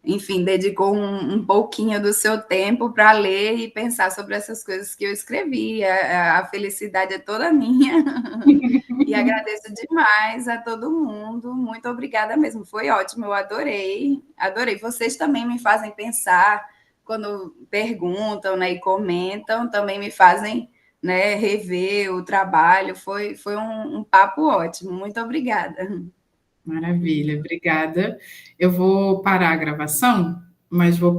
enfim, dedicou um pouquinho do seu tempo para ler e pensar sobre essas coisas que eu escrevi. A felicidade é toda minha. E agradeço demais a todo mundo. Muito obrigada mesmo. Foi ótimo, eu adorei. Adorei. Vocês também me fazem pensar quando perguntam, né, e comentam, também me fazem, né, rever o trabalho. Foi um papo ótimo. Muito obrigada.
Maravilha, obrigada. Eu vou parar a gravação, mas vou